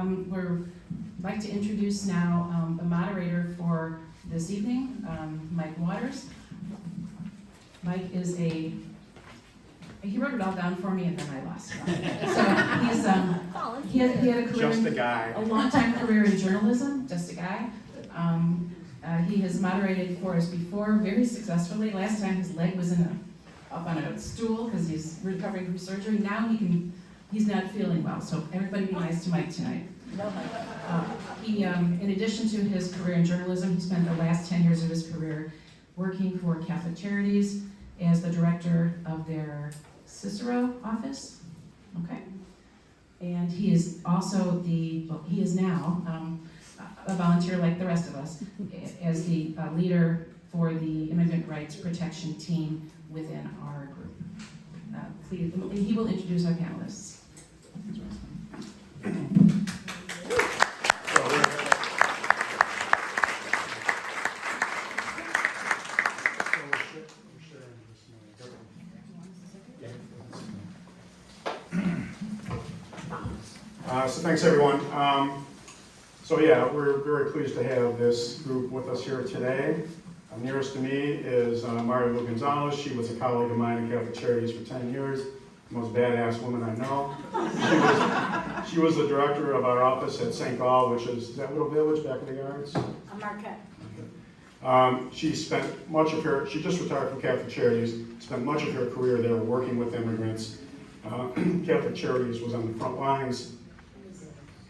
We'd like to introduce now the moderator for this evening, Mike Waters. Mike is he wrote it all down for me and then I lost it. So he had a career, just a guy, a long-time career in journalism, just a guy. He has moderated for us before very successfully. Last time his leg was up on a stool because he's recovering from surgery. Now he's not feeling well, so everybody be nice to Mike tonight. In addition to his career in journalism, he spent the last 10 years of his career working for Catholic Charities as the director of their Cicero office, okay? And he is also he is now a volunteer like the rest of us as the leader for the Immigrant Rights Protection Team within our group. He will introduce our panelists. So thanks everyone. So yeah, we're very pleased to have this group with us here today. Nearest to me is Marilu Gonzalez. She was a colleague of mine in Catholic Charities for 10 years. The most badass woman I know. She was the director of our office at St. Gall, which is that little village back in the yards? Marquette. She just retired from Catholic Charities, spent much of her career there working with immigrants. Catholic Charities was on the front lines,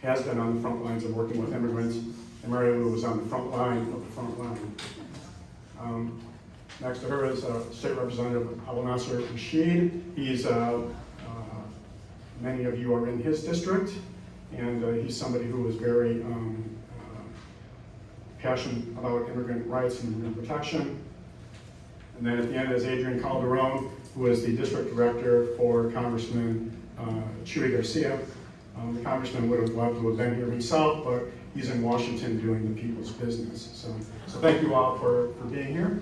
has been on the front lines of working with immigrants, and Marilu was on the front line of the front line. Next to her is State Representative Abdelnasser Rashid. He's, many of you are in his district, and he's somebody who is very passionate about immigrant rights and immigrant protection. And then at the end is Adrian Calderon, who is the district director for Congressman Chuy Garcia. The congressman would have loved to have been here himself, but he's in Washington doing the people's business. So thank you all for being here.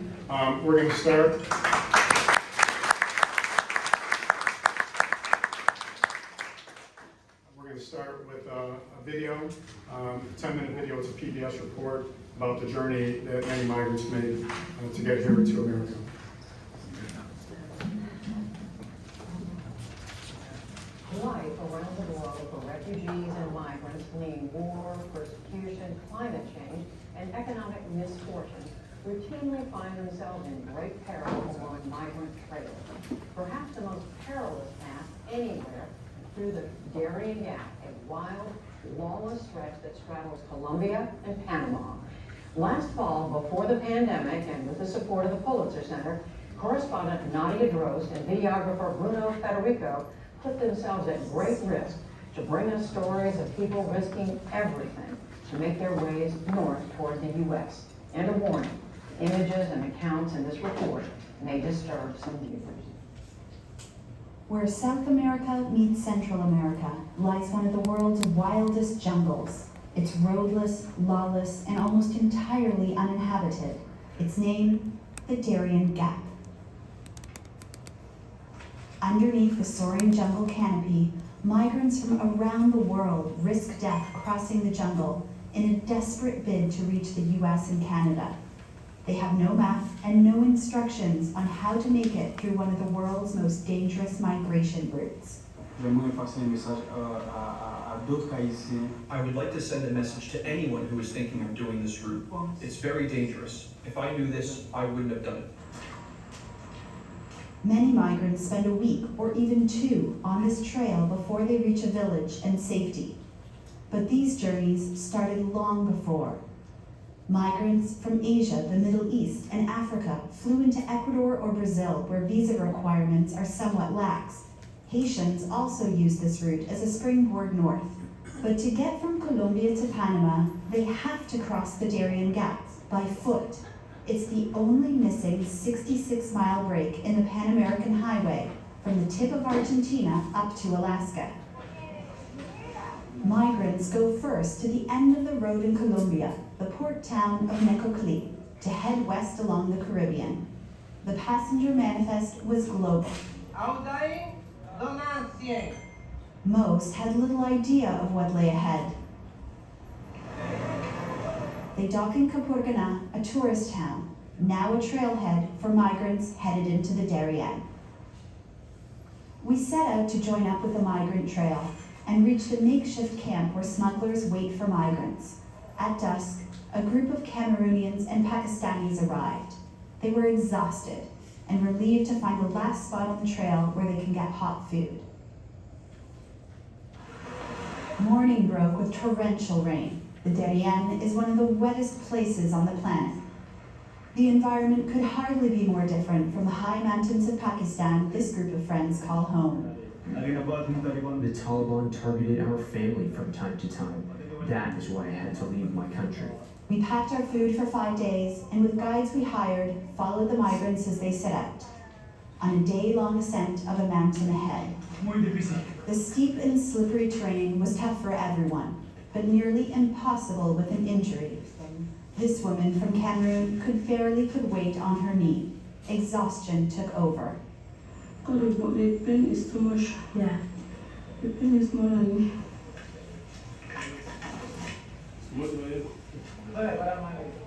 We're going to start. We're going to start with a video, a 10-minute video. It's a PBS report about the journey that many migrants made to get here to America. Life around the world for refugees and migrants fleeing war, persecution, climate change, and economic misfortune routinely find themselves in great peril along migrant trails. Perhaps the most perilous path anywhere through the Darien Gap, a wild, lawless stretch that straddles Colombia and Panama. Last fall, before the pandemic, and with the support of the Pulitzer Center, correspondent Nadia Drost and videographer Bruno Federico put themselves at great risk to bring us stories of people risking everything to make their ways north toward the U.S. And a warning, images and accounts in this report may disturb some viewers. Where South America meets Central America lies one of the world's wildest jungles. It's roadless, lawless, and almost entirely uninhabited. Its name, the Darien Gap. Underneath the soaring jungle canopy, migrants from around the world risk death crossing the jungle in a desperate bid to reach the US and Canada. They have no map and no instructions on how to make it through one of the world's most dangerous migration routes. I would like to send a message to anyone who is thinking of doing this route. It's very dangerous. If I knew this, I wouldn't have done it. Many migrants spend a week or even 2 on this trail before they reach a village and safety. But these journeys started long before. Migrants from Asia, the Middle East, and Africa flew into Ecuador or Brazil, where visa requirements are somewhat lax. Haitians also use this route as a springboard north. But to get from Colombia to Panama, they have to cross the Darien Gap by foot. It's the only missing 66-mile break in the Pan American Highway from the tip of Argentina up to Alaska. Migrants go first to the end of the road in Colombia, the port town of Necoclí, to head west along the Caribbean. The passenger manifest was global. Most had little idea of what lay ahead. They dock in Kapurgana, a tourist town, now a trailhead for migrants headed into the Darien. We set out to join up with the migrant trail and reach the makeshift camp where smugglers wait for migrants. At dusk, a group of Cameroonians and Pakistanis arrived. They were exhausted and relieved to find the last spot on the trail where they can get hot food. Morning broke with torrential rain. The Darien is one of the wettest places on the planet. The environment could hardly be more different from the high mountains of Pakistan this group of friends call home. The Taliban targeted our family from time to time. That is why I had to leave my country. We packed our food for 5 days, and with guides we hired, followed the migrants as they set out, on a day-long ascent of a mountain ahead. The steep and slippery terrain was tough for everyone, but nearly impossible with an injury. This woman from Cameroon could barely put weight on her knee. Exhaustion took over. God, the pain is too much. Yeah. The pain is more than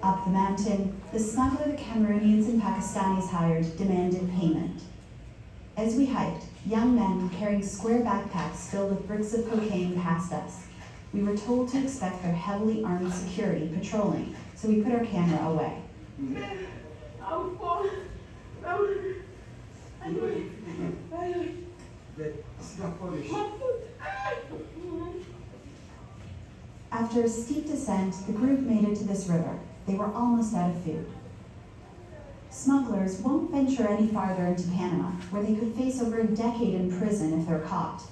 Up the mountain, the smuggler the Cameroonians and Pakistanis hired demanded payment. As we hiked, young men carrying square backpacks filled with bricks of cocaine passed us. We were told to expect their heavily armed security patrolling, so we put our camera away. After a steep descent, the group made it to this river. They were almost out of food. Smugglers won't venture any farther into Panama, where they could face over a decade in prison if they're caught.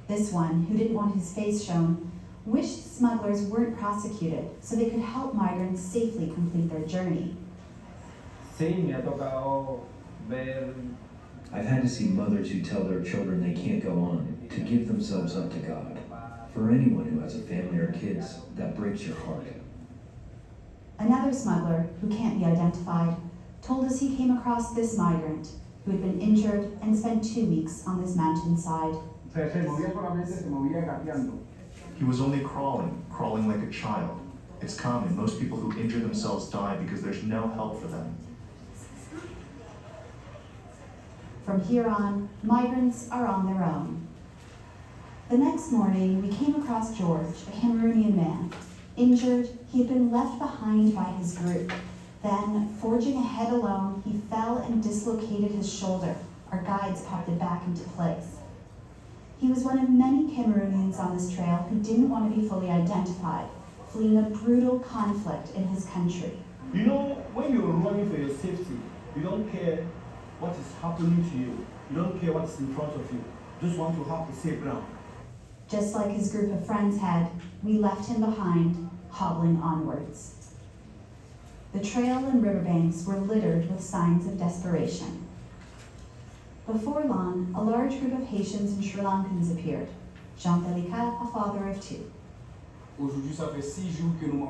This one, who didn't want his face shown, wished smugglers weren't prosecuted so they could help migrants safely complete their journey. I've had to see mothers who tell their children they can't go on, to give themselves up to God. For anyone who has a family or kids, that breaks your heart. Another smuggler, who can't be identified, told us he came across this migrant who had been injured and spent 2 weeks on this mountainside. He was only crawling like a child. It's common. Most people who injure themselves die because there's no help for them. From here on, migrants are on their own. The next morning, we came across George, a Cameroonian man. Injured, he had been left behind by his group. Then, forging ahead alone, he fell and dislocated his shoulder. Our guides popped it back into place. He was one of many Cameroonians on this trail who didn't want to be fully identified, fleeing a brutal conflict in his country. You know, when you're running for your safety, you don't care what is happening to you. You don't care what's in front of you. You just want to have a safe ground. Just like his group of friends had, we left him behind, hobbling onwards. The trail and riverbanks were littered with signs of desperation. Before long, a large group of Haitians and Sri Lankans appeared. Jean Delicat, a father of 2.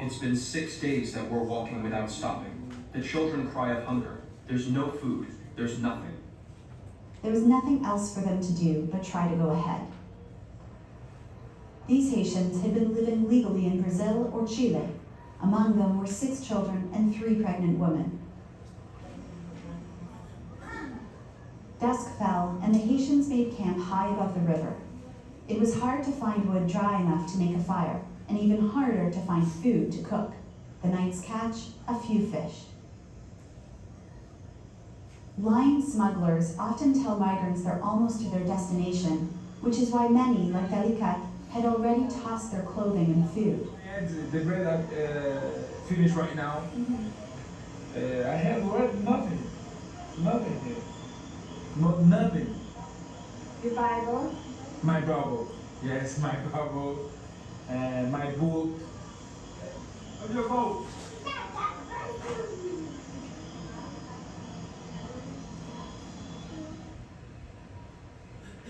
It's been 6 days that we're walking without stopping. The children cry of hunger. There's no food. There's nothing. There was nothing else for them to do but try to go ahead. These Haitians had been living legally in Brazil or Chile. Among them were 6 children and 3 pregnant women. Dusk fell, and the Haitians made camp high above the river. It was hard to find wood dry enough to make a fire, and even harder to find food to cook. The night's catch, a few fish. Lying smugglers often tell migrants they're almost to their destination, which is why many, like Delicat, had already tossed their clothing and food. The bread that finished right now. I have nothing. Nothing here. Nothing. Your Bible? My Bible. Yes, my Bible. And my book. Where's your boat?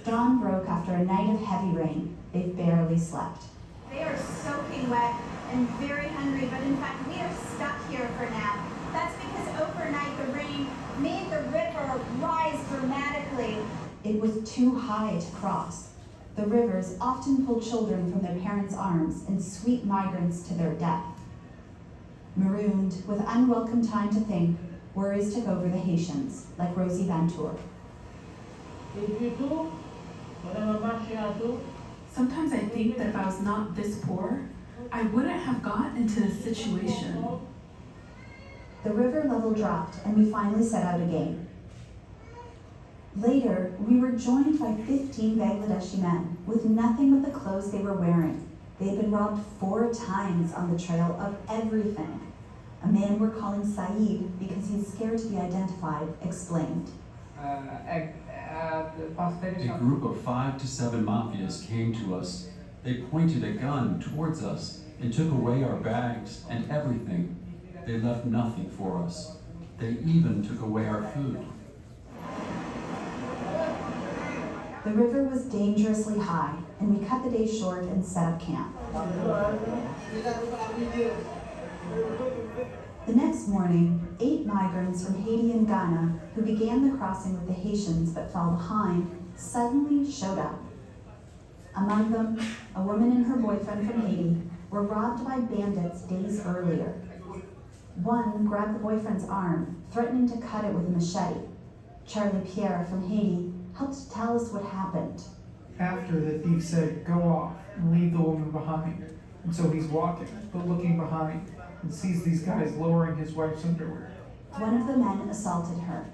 Dawn broke after a night of heavy rain. They barely slept. They are soaking wet and very hungry, but in fact, we are stuck here for now. That's because overnight the rain made the river rise dramatically. It was too high to cross. The rivers often pull children from their parents' arms and sweep migrants to their death. Marooned, with unwelcome time to think, worries took over the Haitians, like Rosie Vantour. Sometimes I think that if I was not this poor, I wouldn't have got into this situation. The river level dropped and we finally set out again. Later, we were joined by 15 Bangladeshi men with nothing but the clothes they were wearing. They had been robbed 4 times on the trail of everything. A man we're calling Saeed because he's scared to be identified explained. A group of 5 to 7 mafias came to us. They pointed a gun towards us and took away our bags and everything. They left nothing for us. They even took away our food. The river was dangerously high, and we cut the day short and set up camp. The next morning, 8 migrants from Haiti and Ghana, who began the crossing with the Haitians but fell behind, suddenly showed up. Among them, a woman and her boyfriend from Haiti were robbed by bandits days earlier. One grabbed the boyfriend's arm, threatening to cut it with a machete. Charlie Pierre from Haiti helped tell us what happened. After the thief said, "Go off and leave the woman behind." And so he's walking, but looking behind, and sees these guys lowering his wife's underwear. One of the men assaulted her,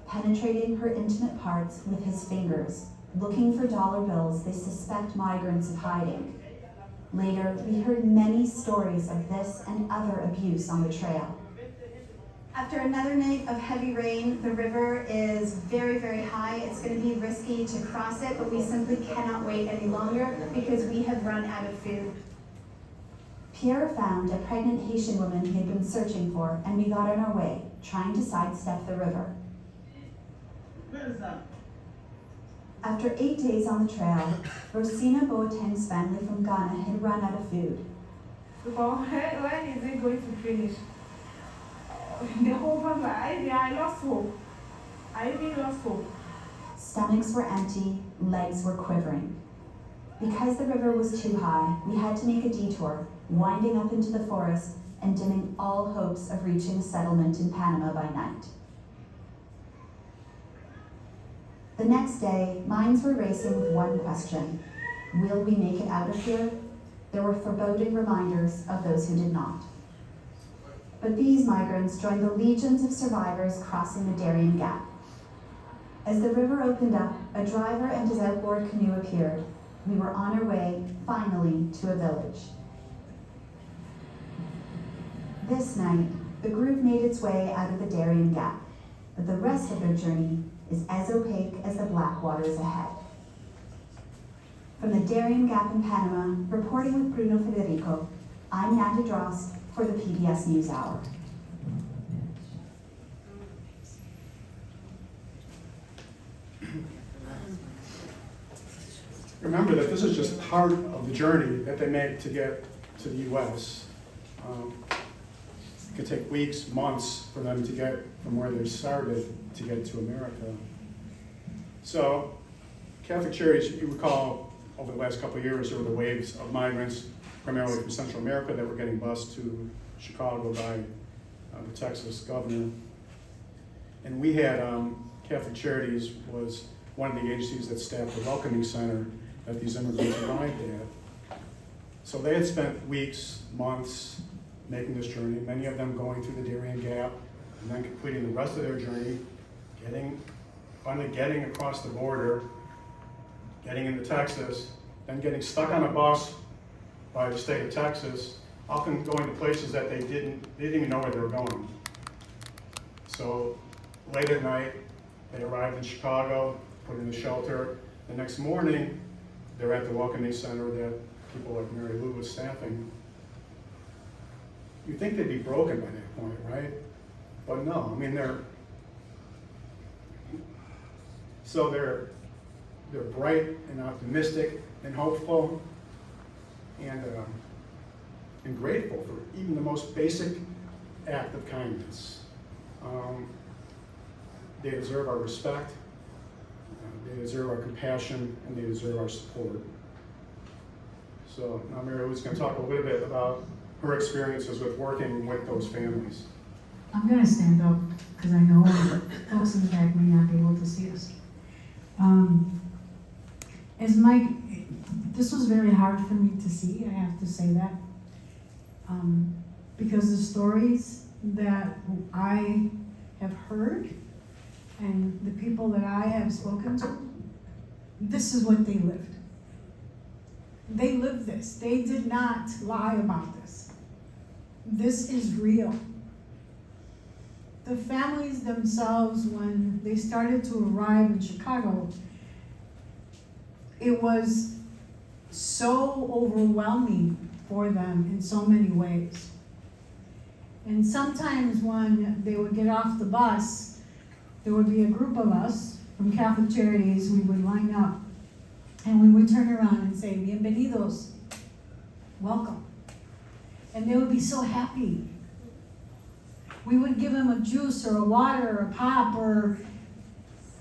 penetrating her intimate parts with his fingers, looking for dollar bills they suspect migrants of hiding. Later, we heard many stories of this and other abuse on the trail. After another night of heavy rain, the river is very, very high. It's going to be risky to cross it, but we simply cannot wait any longer because we have run out of food. Pierre found a pregnant Haitian woman he had been searching for, and we got on our way, trying to sidestep the river. After 8 days on the trail, Rosina Boateng's family from Ghana had run out of food. When is it going to finish? The whole family, I lost hope. I really lost hope. Stomachs were empty, legs were quivering. Because the river was too high, we had to make a detour, winding up into the forest and dimming all hopes of reaching a settlement in Panama by night. The next day, minds were racing with one question: will we make it out of here? There were foreboding reminders of those who did not. But these migrants joined the legions of survivors crossing the Darien Gap. As the river opened up, a driver and his outboard canoe appeared. We were on our way, finally, to a village. This night, the group made its way out of the Darien Gap, but the rest of their journey is as opaque as the black waters ahead. From the Darien Gap in Panama, reporting with Bruno Federico, I'm Natalie Drost for the PBS NewsHour. Remember that this is just part of the journey that they make to get to the U.S. It could take weeks, months for them to get from where they started to get to America. So, Catholic Charities, you recall, over the last couple of years, there were the waves of migrants, primarily from Central America, that were getting bused to Chicago by the Texas governor. And we had, Catholic Charities was one of the agencies that staffed the welcoming center that these immigrants arrived at. So they had spent weeks, months making this journey, many of them going through the Darien Gap, and then completing the rest of their journey, finally getting across the border, getting into Texas, then getting stuck on a bus by the state of Texas, often going to places that they didn't even know where they were going. So late at night, they arrived in Chicago, put in a shelter. The next morning, they're at the welcoming center that people like Marilu was staffing. You'd think they'd be broken by that point, right? But no, I mean, they're bright and optimistic and hopeful and grateful for even the most basic act of kindness. They deserve our respect, they deserve our compassion, and they deserve our support. So now Marilu is going to talk a little bit about her experiences with working with those families. I'm gonna stand up because I know folks in the back may not be able to see us. As Mike, this was very hard for me to see, I have to say that. Because the stories that I have heard and the people that I have spoken to, this is what they lived. They lived this. They did not lie about this. This is real. The families themselves, when they started to arrive in Chicago, it was so overwhelming for them in so many ways. And sometimes when they would get off the bus, there would be a group of us from Catholic Charities, we would line up and we would turn around and say, bienvenidos, welcome. And they would be so happy. We would give them a juice or a water or a pop or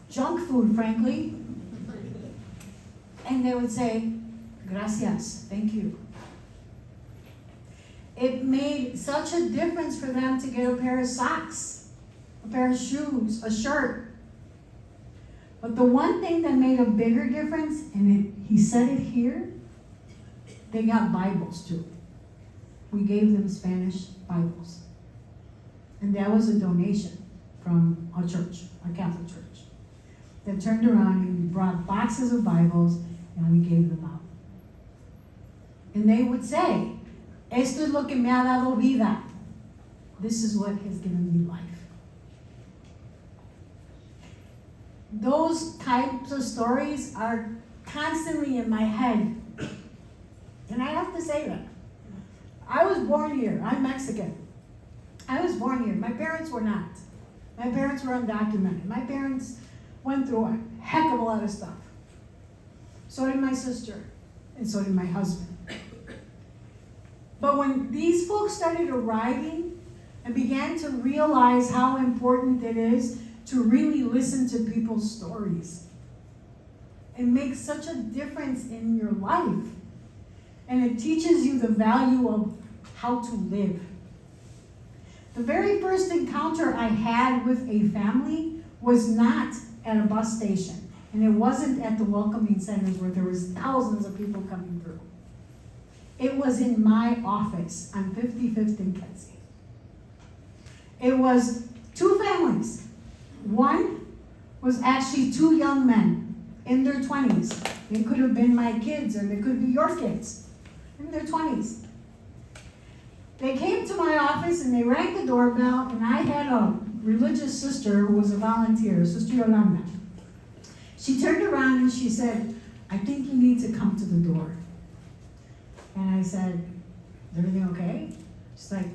junk food, frankly. And they would say, gracias, thank you. It made such a difference for them to get a pair of socks, a pair of shoes, a shirt. But the one thing that made a bigger difference, and he said it here, they got Bibles too. We gave them Spanish Bibles. And that was a donation from a church, a Catholic church, that turned around and brought boxes of Bibles and we gave them out. And they would say, esto es lo que me ha dado vida. This is what has given me life. Those types of stories are constantly in my head. And I have to say that. I was born here. I'm Mexican. I was born here. My parents were not. My parents were undocumented. My parents went through a heck of a lot of stuff. So did my sister, and so did my husband. But when these folks started arriving and began to realize how important it is to really listen to people's stories, it makes such a difference in your life. And it teaches you the value of how to live. The very first encounter I had with a family was not at a bus station. And it wasn't at the welcoming centers where there was thousands of people coming through. It was in my office on 55th and Kedzie. It was two families. One was actually two young men in their 20s. They could have been my kids, or they could be your kids in their 20s. They came to my office and they rang the doorbell, and I had a religious sister who was a volunteer, Sister Yolanda. She turned around and she said, I think you need to come to the door. And I said, is everything okay? She's like,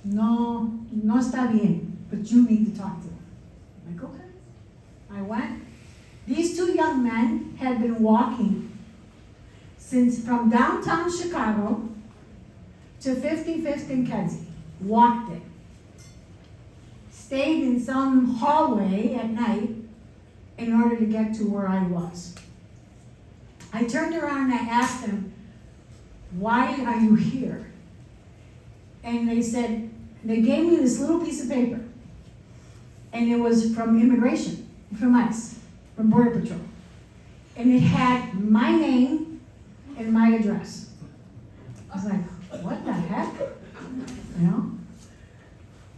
no está bien, but you need to talk to him. I'm like, okay. I went. These two young men had been walking from downtown Chicago to 55th and Kedzie. Walked it. Stayed in some hallway at night in order to get to where I was. I turned around and I asked them, why are you here? And they said, they gave me this little piece of paper. And it was from immigration, from ICE, from Border Patrol. And it had my name and my address. I was like, what the heck? You know?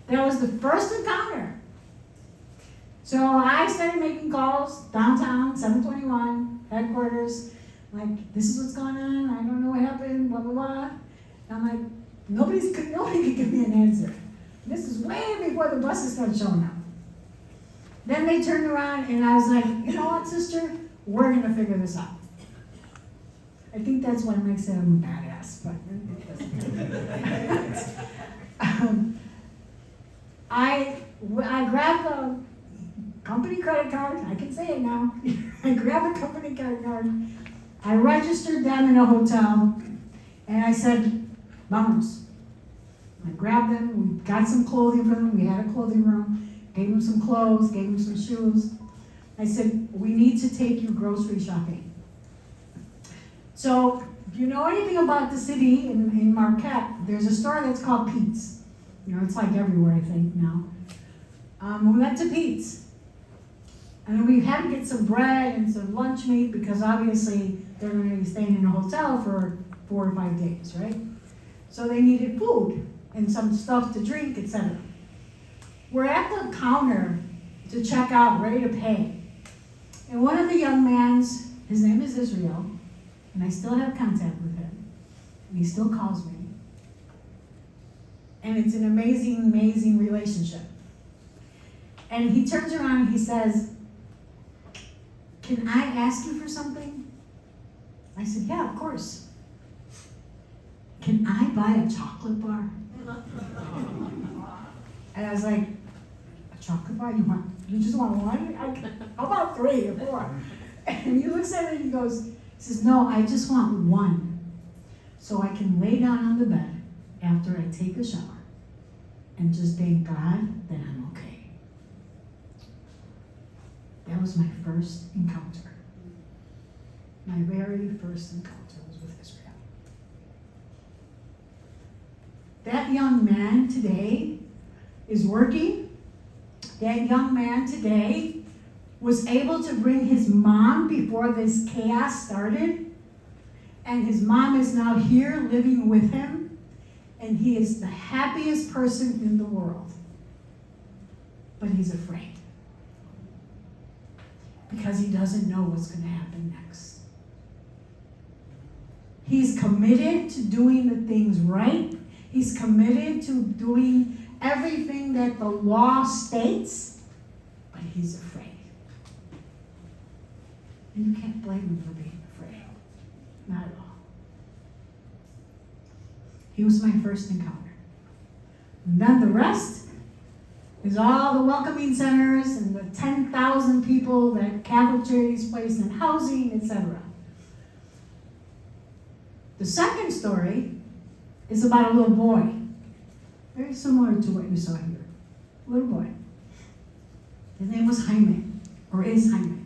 That was the first encounter. So I started making calls downtown, 721, headquarters, like, this is what's going on, I don't know what happened, blah, blah, blah. And I'm like, nobody could give me an answer. This is way before the buses started showing up. Then they turned around and I was like, you know what, sister? We're gonna figure this out. I think that's why Mike said I'm a badass, but it doesn't. I grabbed the company credit card, I can say it now. I grabbed the company credit card, I registered them in a hotel, and I said, vamos. I grabbed them, we got some clothing for them, we had a clothing room, gave them some clothes, gave them some shoes. I said, we need to take you grocery shopping. So If you know anything about the city in Marquette, there's a store that's called Pete's. You know, it's like everywhere, I think, now. We went to Pete's. And we had to get some bread and some lunch meat because obviously they're going to be staying in a hotel for 4 or 5 days, right? So they needed food and some stuff to drink, etc. We're at the counter to check out, ready to pay. And one of the young man's, his name is Israel, and I still have contact with him. And he still calls me. And it's an amazing, amazing relationship. And he turns around and he says, "Can I ask you for something?" I said, "Yeah, of course." "Can I buy a chocolate bar?" And I was like, "A chocolate bar? You just want one? How about 3 or 4? And he looks at me and he says, "No, I just want one. So I can lay down on the bed after I take a shower and just thank God that I'm okay." That was my first encounter. My very first encounter was with Israel. That young man today is working. That young man today was able to bring his mom before this chaos started. And his mom is now here living with him. And he is the happiest person in the world. But he's afraid. Because he doesn't know what's going to happen next. He's committed to doing the things right. He's committed to doing everything that the law states, but he's afraid. And you can't blame him for being afraid. Not at all. He was my first encounter. And then the rest is all the welcoming centers and the 10,000 people that Catholic Charities placed in housing, etc. The second story is about a little boy, very similar to what you saw here. A little boy. His name was Jaime, or is Jaime.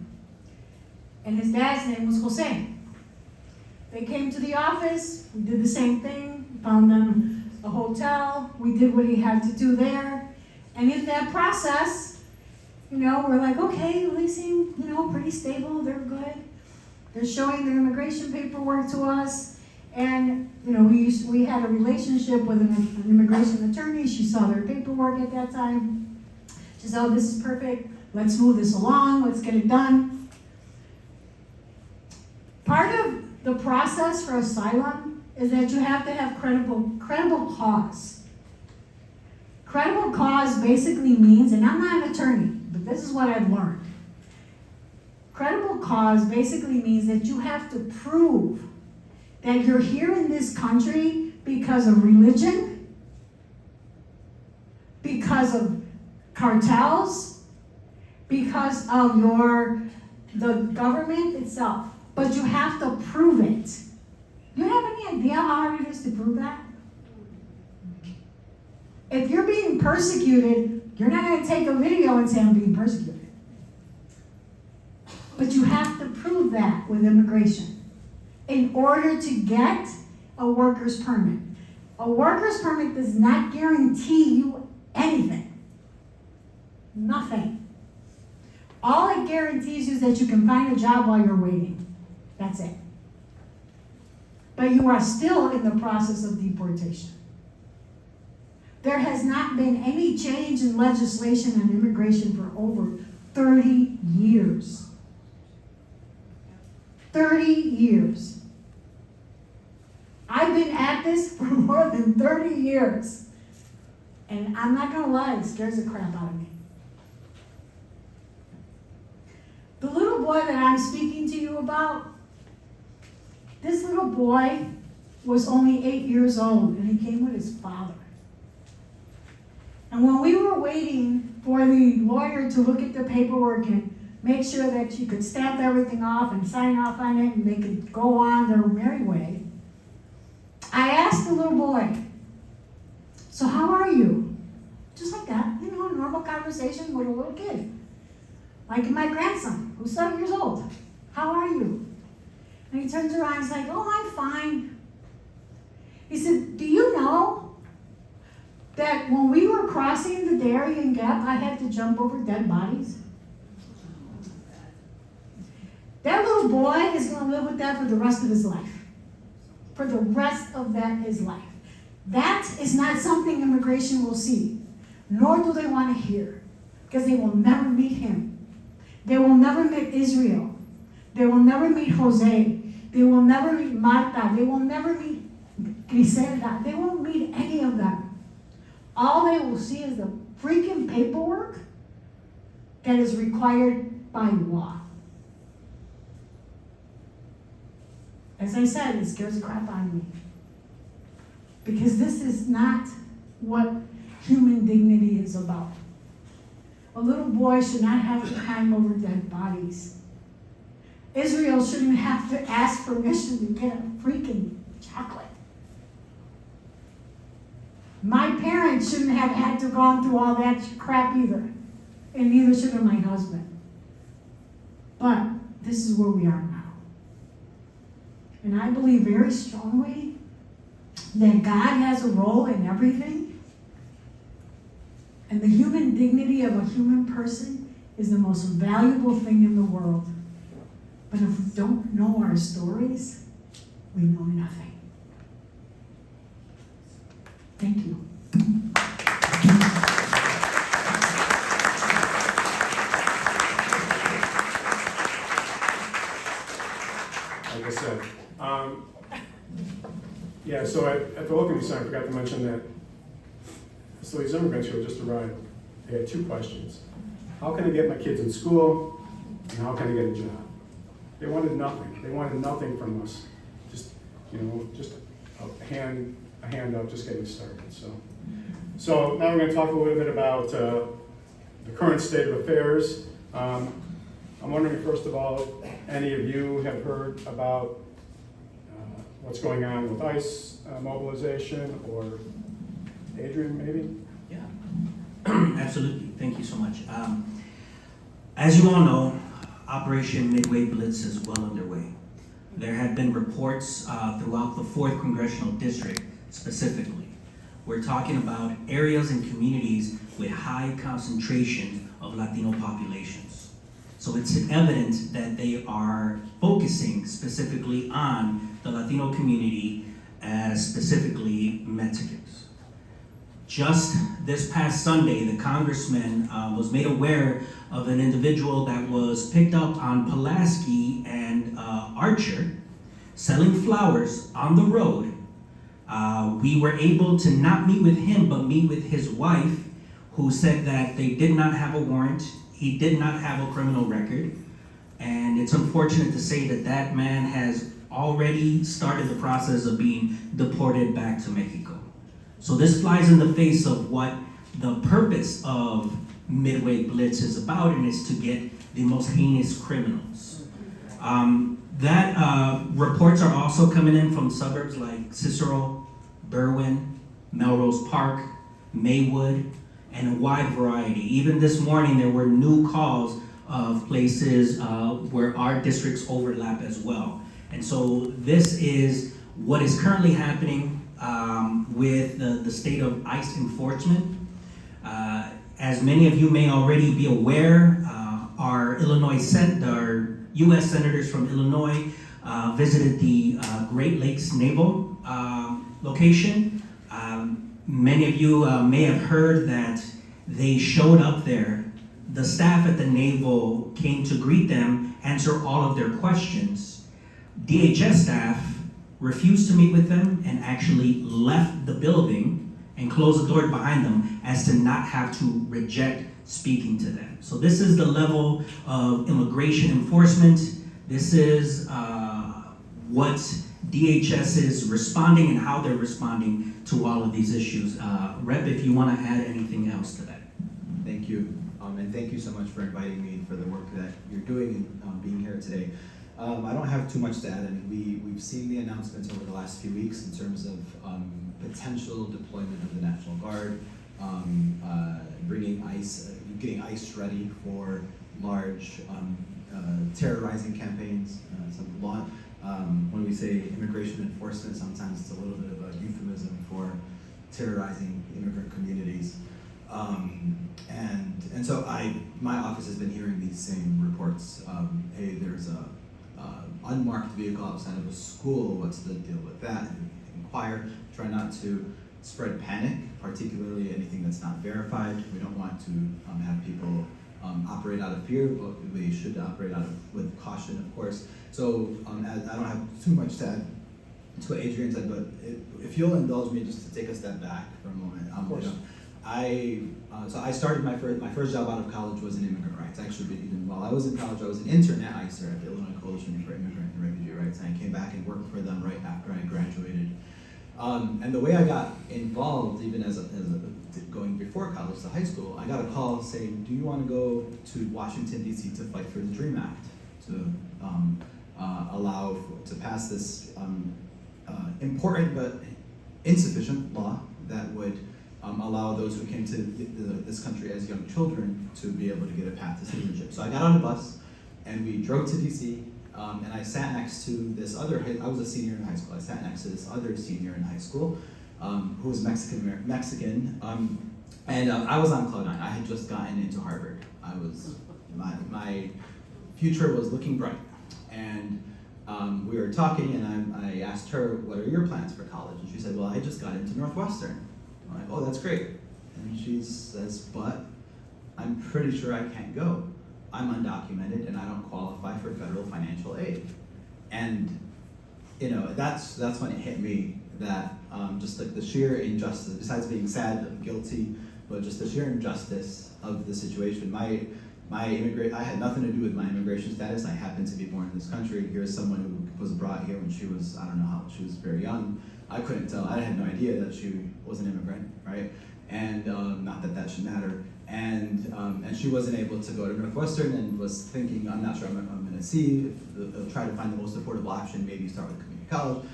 And his dad's name was Jose. They came to the office, we did the same thing, found them a hotel, we did what he had to do there. And in that process, we're like, okay, they seem, pretty stable, they're good. They're showing their immigration paperwork to us. And, we had a relationship with an immigration attorney. She saw their paperwork at that time. She said, "Oh, this is perfect. Let's move this along. Let's get it done." Part of the process for asylum is that you have to have credible cause. Credible cause basically means, and I'm not an attorney, but this is what I've learned. Credible cause basically means that you have to prove that you're here in this country because of religion, because of cartels, because of the government itself. But you have to prove it. Do you have any idea how hard it is to prove that? If you're being persecuted, you're not going to take a video and say, "I'm being persecuted." But you have to prove that with immigration in order to get a worker's permit. A worker's permit does not guarantee you anything. Nothing. All it guarantees you is that you can find a job while you're waiting. That's it. But you are still in the process of deportation. There has not been any change in legislation on immigration for over 30 years. 30 years. I've been at this for more than 30 years. And I'm not gonna lie, it scares the crap out of me. The little boy that I'm speaking to you about, this little boy was only 8 years old, and he came with his father. And when we were waiting for the lawyer to look at the paperwork and make sure that you could stamp everything off and sign off on it and they could go on their merry way, I asked the little boy, "So how are you?" Just like that, a normal conversation with a little kid. Like my grandson, who's 7 years old. "How are you?" And he turns around, he's like, oh, I'm fine. He said, do you know that when we were crossing the Darien Gap, I had to jump over dead bodies? That little boy is going to live with that for the rest of his life. For the rest of his life. That is not something immigration will see, nor do they want to hear, because they will never meet him. They will never meet Israel. They will never meet Jose. They will never meet Marta. They will never meet Griselda. They won't meet any of them. All they will see is the freaking paperwork that is required by law. As I said, it scares the crap out of me. Because this is not what human dignity is about. A little boy should not have to climb over dead bodies. Israel shouldn't have to ask permission to get a freaking chocolate. My parents shouldn't have had to go through all that crap either. And neither should have my husband. But this is where we are now. And I believe very strongly that God has a role in everything. And the human dignity of a human person is the most valuable thing in the world. But if we don't know our stories, we know nothing. Thank you. Like I said, yeah, so at the Welcoming Center, I forgot to mention that, so these immigrants who had just arrived, they had two questions. How can I get my kids in school, and how can I get a job? They wanted nothing. They wanted nothing from us. Just, just a hand up, just getting started. So now we're going to talk a little bit about the current state of affairs. I'm wondering, first of all, any of you have heard about what's going on with ICE mobilization, or Adrian, maybe? Yeah, absolutely. Thank you so much. As you all know, Operation Midway Blitz is well underway. There have been reports throughout the 4th Congressional District specifically. We're talking about areas and communities with high concentration of Latino populations. So it's evident that they are focusing specifically on the Latino community, as specifically Mexicans. Just this past Sunday, the Congressman was made aware of an individual that was picked up on Pulaski and Archer selling flowers on the road. We were able to not meet with him, but meet with his wife, who said that they did not have a warrant. He did not have a criminal record. And it's unfortunate to say that that man has already started the process of being deported back to Mexico. So this flies in the face of what the purpose of Midway Blitz is about, and is to get the most heinous criminals. Reports are also coming in from suburbs like Cicero, Berwyn, Melrose Park, Maywood, and a wide variety. Even this morning, there were new calls of places where our districts overlap as well. And so this is what is currently happening with the state of ICE enforcement. As many of you may already be aware, our U.S. senators from Illinois visited the Great Lakes Naval location. Many of you may have heard that they showed up there. The staff at the Naval came to greet them, answer all of their questions. DHS staff refused to meet with them and actually left the building and closed the door behind them as to not have to reject speaking to them. So this is the level of immigration enforcement. This is what DHS is responding and how they're responding to all of these issues. Rep, if you want to add anything else to that. Thank you, and thank you so much for inviting me for the work that you're doing and being here today. I don't have too much to add. I mean, we've seen the announcements over the last few weeks in terms of potential deployment of the National Guard, bringing ICE, getting ICE ready for large terrorizing campaigns, some When we say immigration enforcement, sometimes it's a little bit of a euphemism for terrorizing immigrant communities. And so my office has been hearing these same reports. Hey, there's a unmarked vehicle outside of a school. What's the deal with that? And inquire. Try not to spread panic, particularly anything that's not verified. We don't want to have people operate out of fear, but we should operate with caution, of course. So I don't have too much to add to what Adrian said, but if you'll indulge me just to take a step back for a moment. Of course. So I started my first job out of college was in immigrant rights. Actually, even while I was in college, I was an intern at ICER, at the Illinois Coalition for Immigrant and Refugee Rights, and I came back and worked for them right after I graduated. And the way I got involved, even as going before college to high school, I got a call saying, "Do you want to go to Washington D.C. to fight for the DREAM Act to to pass this important but insufficient law that would allow those who came to this country as young children to be able to get a path to citizenship." So I got on a bus and we drove to D.C. And I sat next to this other, I was a senior in high school, I sat next to this other senior in high school who was Mexican. And I was on cloud nine. I had just gotten into Harvard. My future was looking bright. And we were talking and I asked her, "What are your plans for college?" And she said, "Well, I just got into Northwestern." I'm like, "Oh, that's great." And she says, "But I'm pretty sure I can't go. I'm undocumented and I don't qualify for federal financial aid." And that's when it hit me that just like the sheer injustice, besides being sad and guilty, but just the sheer injustice of the situation. I had nothing to do with my immigration status. I happened to be born in this country. Here's someone who was brought here when she was, I don't know how, she was very young. I couldn't tell, I had no idea that she was an immigrant, right? And not that that should matter. And she wasn't able to go to Northwestern and was thinking, I'm not sure I'm going to see, if try to find the most affordable option, maybe start with community college.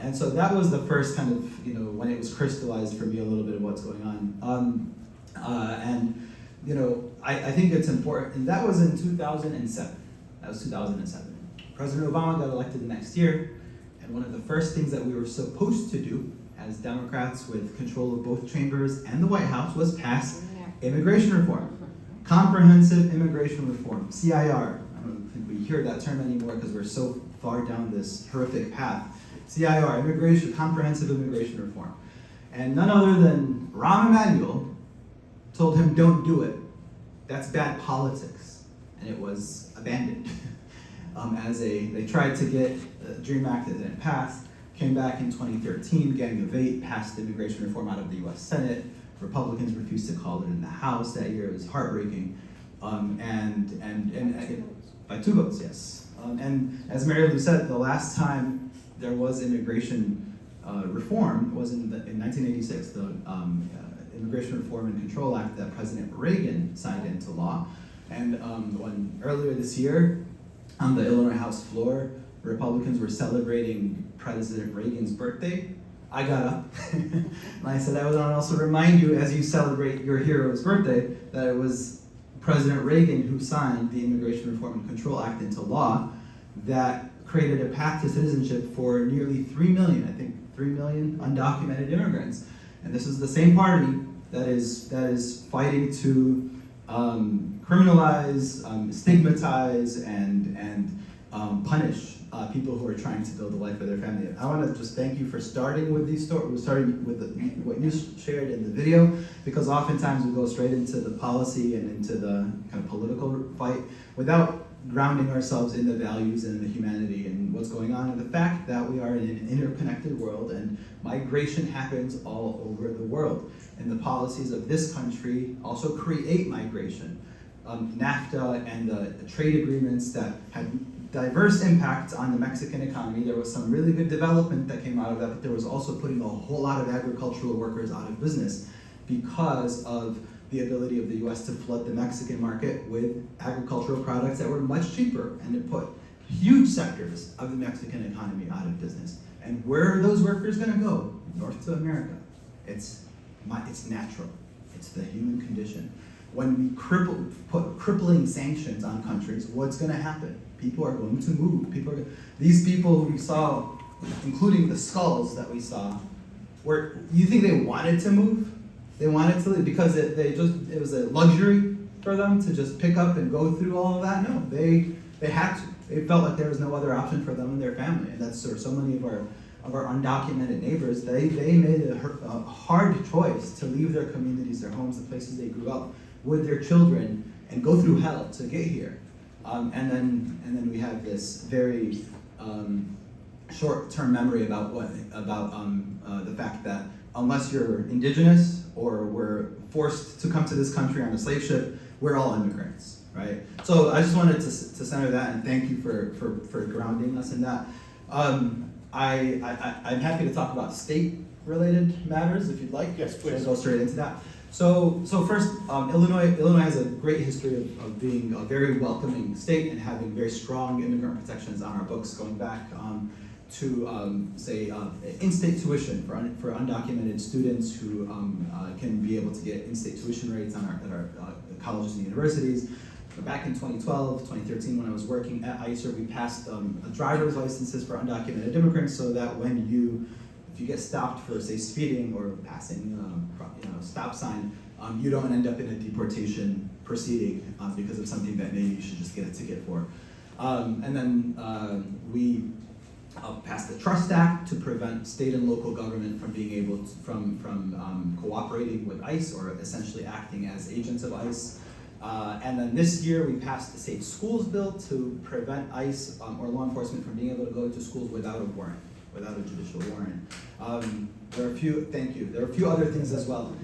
And so that was the first kind of, when it was crystallized for me a little bit of what's going on. I think it's important, and that was in 2007. That was 2007. President Obama got elected the next year, and one of the first things that we were supposed to do as Democrats with control of both chambers and the White House was pass immigration reform. Comprehensive immigration reform, CIR. I don't think we hear that term anymore because we're so far down this horrific path. CIR, comprehensive immigration reform. And none other than Rahm Emanuel told him, "Don't do it. That's bad politics." And it was abandoned. They tried to get the DREAM Act that didn't pass, came back in 2013, Gang of Eight, passed immigration reform out of the US Senate. Republicans refused to call it in the House that year. It was heartbreaking. By 2 votes, yes. And as Marilu said, the last time there was immigration reform was in 1986, the Immigration Reform and Control Act that President Reagan signed into law. And when earlier this year, on the Illinois House floor, Republicans were celebrating President Reagan's birthday, I got up and I said, I would also remind you as you celebrate your hero's birthday that it was President Reagan who signed the Immigration Reform and Control Act into law that created a path to citizenship for nearly 3 million, I think 3 million undocumented immigrants. And this is the same party that is fighting to criminalize, stigmatize, and punish people who are trying to build a life for their family. I want to just thank you for starting with these stories, starting with what you shared in the video, because oftentimes we go straight into the policy and into the kind of political fight without grounding ourselves in the values and the humanity and what's going on, and the fact that we are in an interconnected world and migration happens all over the world. And the policies of this country also create migration. NAFTA and the trade agreements that had diverse impacts on the Mexican economy. There was some really good development that came out of that, but there was also putting a whole lot of agricultural workers out of business because of the ability of the US to flood the Mexican market with agricultural products that were much cheaper, and it put huge sectors of the Mexican economy out of business. And where are those workers gonna go? North to America. It's natural. It's the human condition. when we put crippling sanctions on countries, what's going to happen? People are going to move. These people who we saw, including the skulls that we saw, you think they wanted to move? They wanted to leave because it was a luxury for them to just pick up and go through all of that? No, they had to. They felt like there was no other option for them and their family, and that's so many of our undocumented neighbors. They made a hard choice to leave their communities, their homes, the places they grew up with their children, and go through hell to get here. And then we have this very short-term memory about the fact that unless you're indigenous or were forced to come to this country on a slave ship, we're all immigrants, right? So I just wanted to center that, and thank you for grounding us in that. I'm happy to talk about state-related matters if you'd like. Yes, please. Should I go straight into that? So first, Illinois has a great history of being a very welcoming state and having very strong immigrant protections on our books, going back to in-state tuition for undocumented students who can be able to get in-state tuition rates at our colleges and universities. Back in 2012, 2013, when I was working at ICER, we passed driver's licenses for undocumented immigrants so that if you get stopped for, say, speeding or passing a stop sign, you don't end up in a deportation proceeding because of something that maybe you should just get a ticket for. And then we passed the Trust Act to prevent state and local government from being able to, from cooperating with ICE or essentially acting as agents of ICE. And then this year we passed the Safe Schools Bill to prevent ICE or law enforcement from being able to go to schools without a warrant, without a judicial warrant. There are a few other things as well.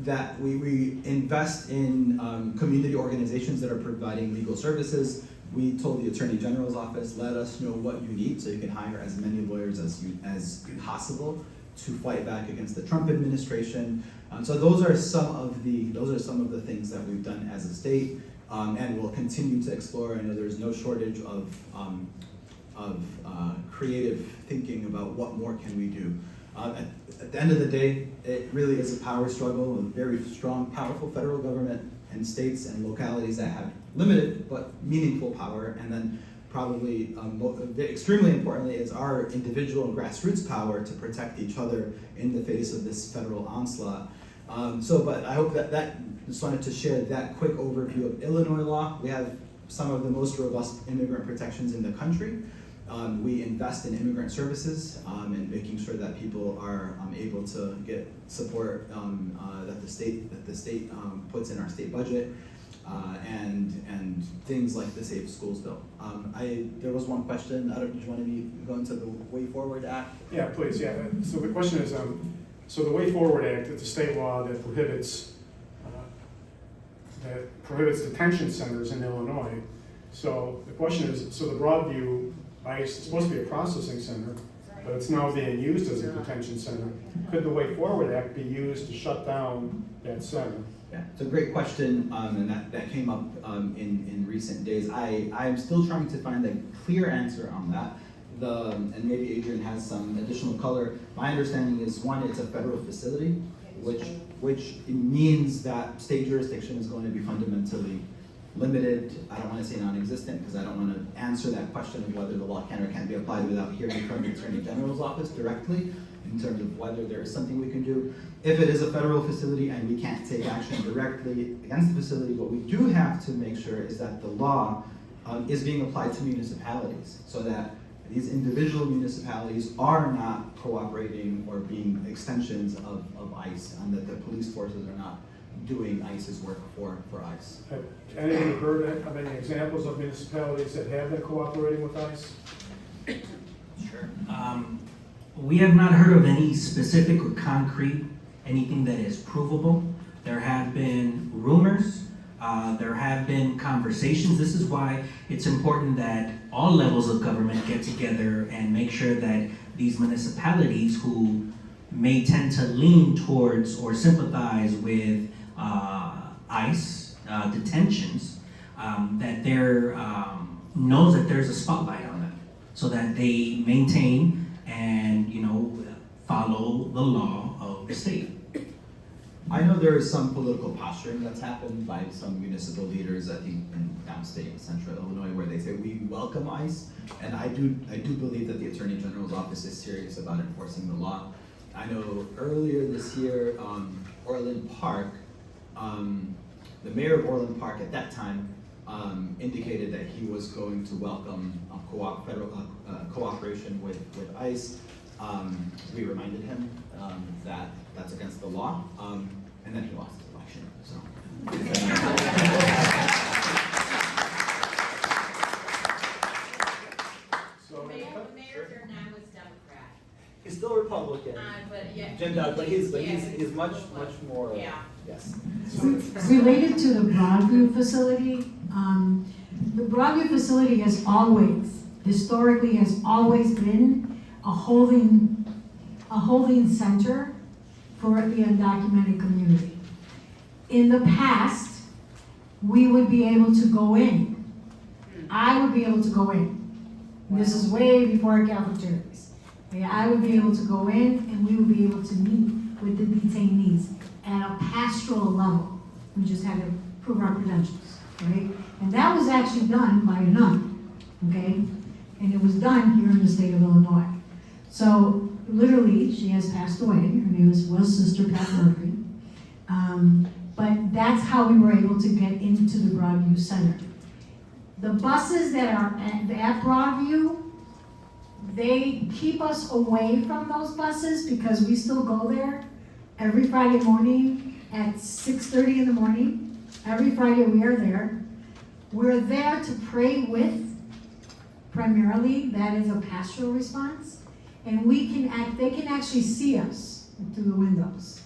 That we invest in community organizations that are providing legal services. We told the Attorney General's office, let us know what you need so you can hire as many lawyers as possible to fight back against the Trump administration. So those are some of the things that we've done as a state, and we'll continue to explore. I know there's no shortage of creative thinking about what more can we do. At the end of the day, it really is a power struggle, a very strong, powerful federal government and states and localities that have limited but meaningful power, and then probably extremely importantly is our individual and grassroots power to protect each other in the face of this federal onslaught. But I hope that just wanted to share that quick overview of Illinois law. We have some of the most robust immigrant protections in the country. We invest in immigrant services and making sure that people are able to get support that the state puts in our state budget, and things like the Safe Schools Bill. There was one question. Did you want me to go into the Way Forward Act? Yeah, please. Yeah. So the question is, so the Way Forward Act, it's a state law that prohibits detention centers in Illinois. So the question is, so the Broadview ICE is supposed to be a processing center, but it's now being used as a detention center. Could the Way Forward Act be used to shut down that center? Yeah, it's a great question, and that came up in recent days. I'm still trying to find a clear answer on that. And maybe Adrian has some additional color. My understanding is, one, it's a federal facility, which means that state jurisdiction is going to be fundamentally limited. I don't want to say non-existent because I don't want to answer that question of whether the law can or can't be applied without hearing from the Attorney General's office directly in terms of whether there is something we can do. If it is a federal facility and we can't take action directly against the facility, what we do have to make sure is that the law is being applied to municipalities so that these individual municipalities are not cooperating or being extensions of ICE, and that the police forces are not doing ICE's work for ICE. Have any of you heard of any examples of municipalities that have been cooperating with ICE? Sure. We have not heard of any specific or concrete, anything that is provable. There have been rumors, there have been conversations. This is why it's important that all levels of government get together and make sure that these municipalities who may tend to lean towards or sympathize with ICE detentions, that there knows that there's a spotlight on them, so that they maintain and follow the law of the state. I know there is some political posturing that's happened by some municipal leaders, I think in downstate central Illinois, where they say we welcome ICE, and I do believe that the Attorney General's office is serious about enforcing the law. I know earlier this year, Orland Park, the mayor of Orland Park at that time indicated that he was going to welcome federal cooperation with ICE. We reminded him that that's against the law, and then he lost his election. So. The mayor's are now was Democrat. He's still Republican. But yeah. Jim Doug, but he's much more. Yeah. Yes. Related to the Broadview facility, the Broadview facility has always, historically, has always been a holding center for the undocumented community. In the past, we would be able to go in. I would be able to go in. This is way before Catholic Charities. I would be able to go in and we would be able to meet with the detainees at a pastoral level. We just had to prove our credentials, right? And that was actually done by a nun, okay? And it was done here in the state of Illinois. So literally, she has passed away. Her name is Sister Pat Murphy. But that's how we were able to get into the Broadview Center. The buses that are at Broadview, they keep us away from those buses because we still go there every Friday morning at 6:30 in the morning. Every Friday we are there. We're there to pray with, primarily. That is a pastoral response. And they can actually see us through the windows.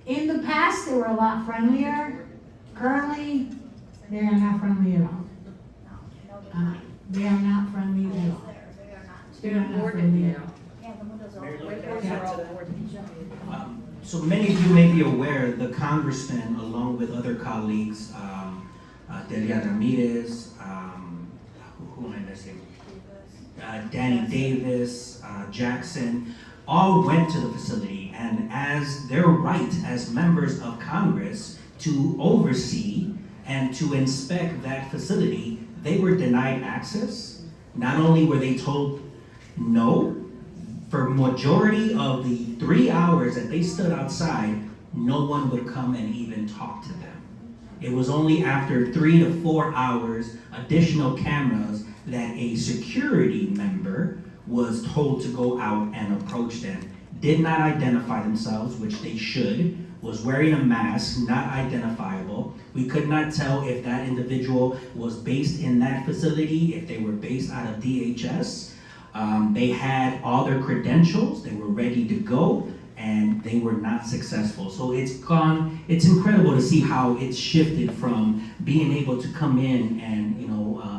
In the past, they were a lot friendlier. Currently, they are not friendly at all. They are not friendly at all. They are not friendly at all. So many of you may be aware, the Congressman, along with other colleagues, Delia Ramirez, who am I missing? Danny Davis, Jackson, all went to the facility, and as their right as members of Congress to oversee and to inspect that facility, they were denied access. Not only were they told no, for majority of the 3 hours that they stood outside, no one would come and even talk to them. It was only after 3 to 4 hours, additional cameras, that a security member was told to go out and approach them. Did not identify themselves, which they should, was wearing a mask, not identifiable. We could not tell if that individual was based in that facility, if they were based out of DHS. They had all their credentials, they were ready to go, and they were not successful. So it's incredible to see how it's shifted from being able to come in and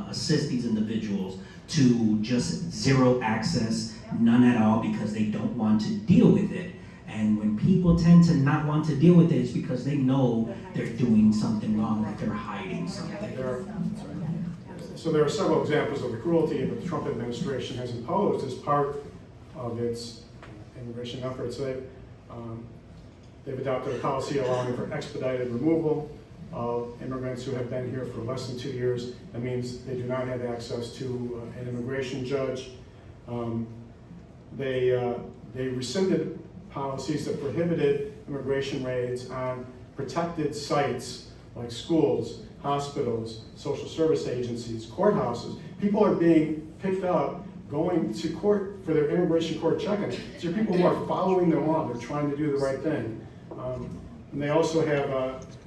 assist these individuals to just zero access, none at all, because they don't want to deal with it. And when people tend to not want to deal with it, it's because they know they're doing something wrong, that they're hiding something. So there are several examples of the cruelty that the Trump administration has imposed as part of its immigration efforts. They've adopted a policy allowing for expedited removal of immigrants who have been here for less than 2 years. That means they do not have access to an immigration judge. They rescinded policies that prohibited immigration raids on protected sites like schools, hospitals, social service agencies, courthouses. People are being picked up going to court for their immigration court check-ins. These are people who are following the law. They're trying to do the right thing. And they also have,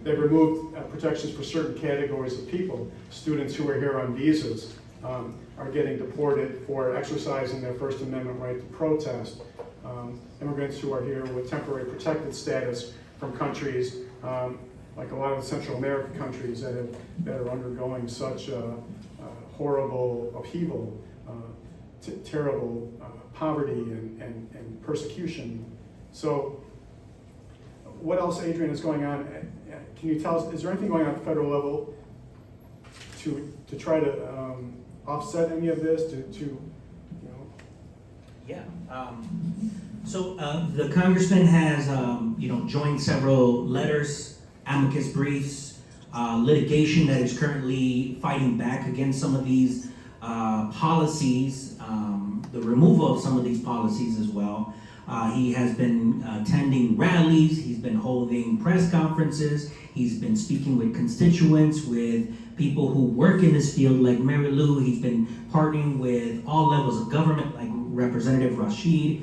they've removed protections for certain categories of people. Students who are here on visas are getting deported for exercising their First Amendment right to protest. Immigrants who are here with temporary protected status from countries like a lot of the Central American countries that are undergoing such horrible upheaval, terrible poverty and persecution. So what else, Adrian, is going on? Can you tell us, is there anything going on at the federal level to try to offset any of this, Yeah. So the congressman has, joined several letters, amicus briefs, litigation that is currently fighting back against some of these policies, the removal of some of these policies as well. He has been attending rallies, he's been holding press conferences, he's been speaking with constituents, with people who work in this field like Marilu. He's been partnering with all levels of government like Representative Rashid.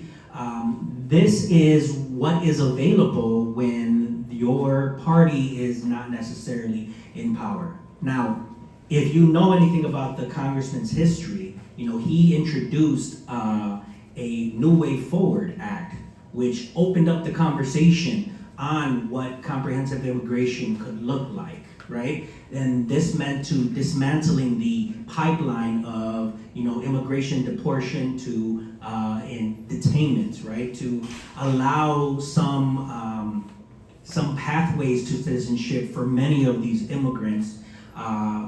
This is what is available when your party is not necessarily in power. Now, if you know anything about the congressman's history, he introduced a New Way Forward Act, which opened up the conversation on what comprehensive immigration could look like, right? And this meant to dismantling the pipeline of, immigration deportation to in detainment, right? To allow some pathways to citizenship for many of these immigrants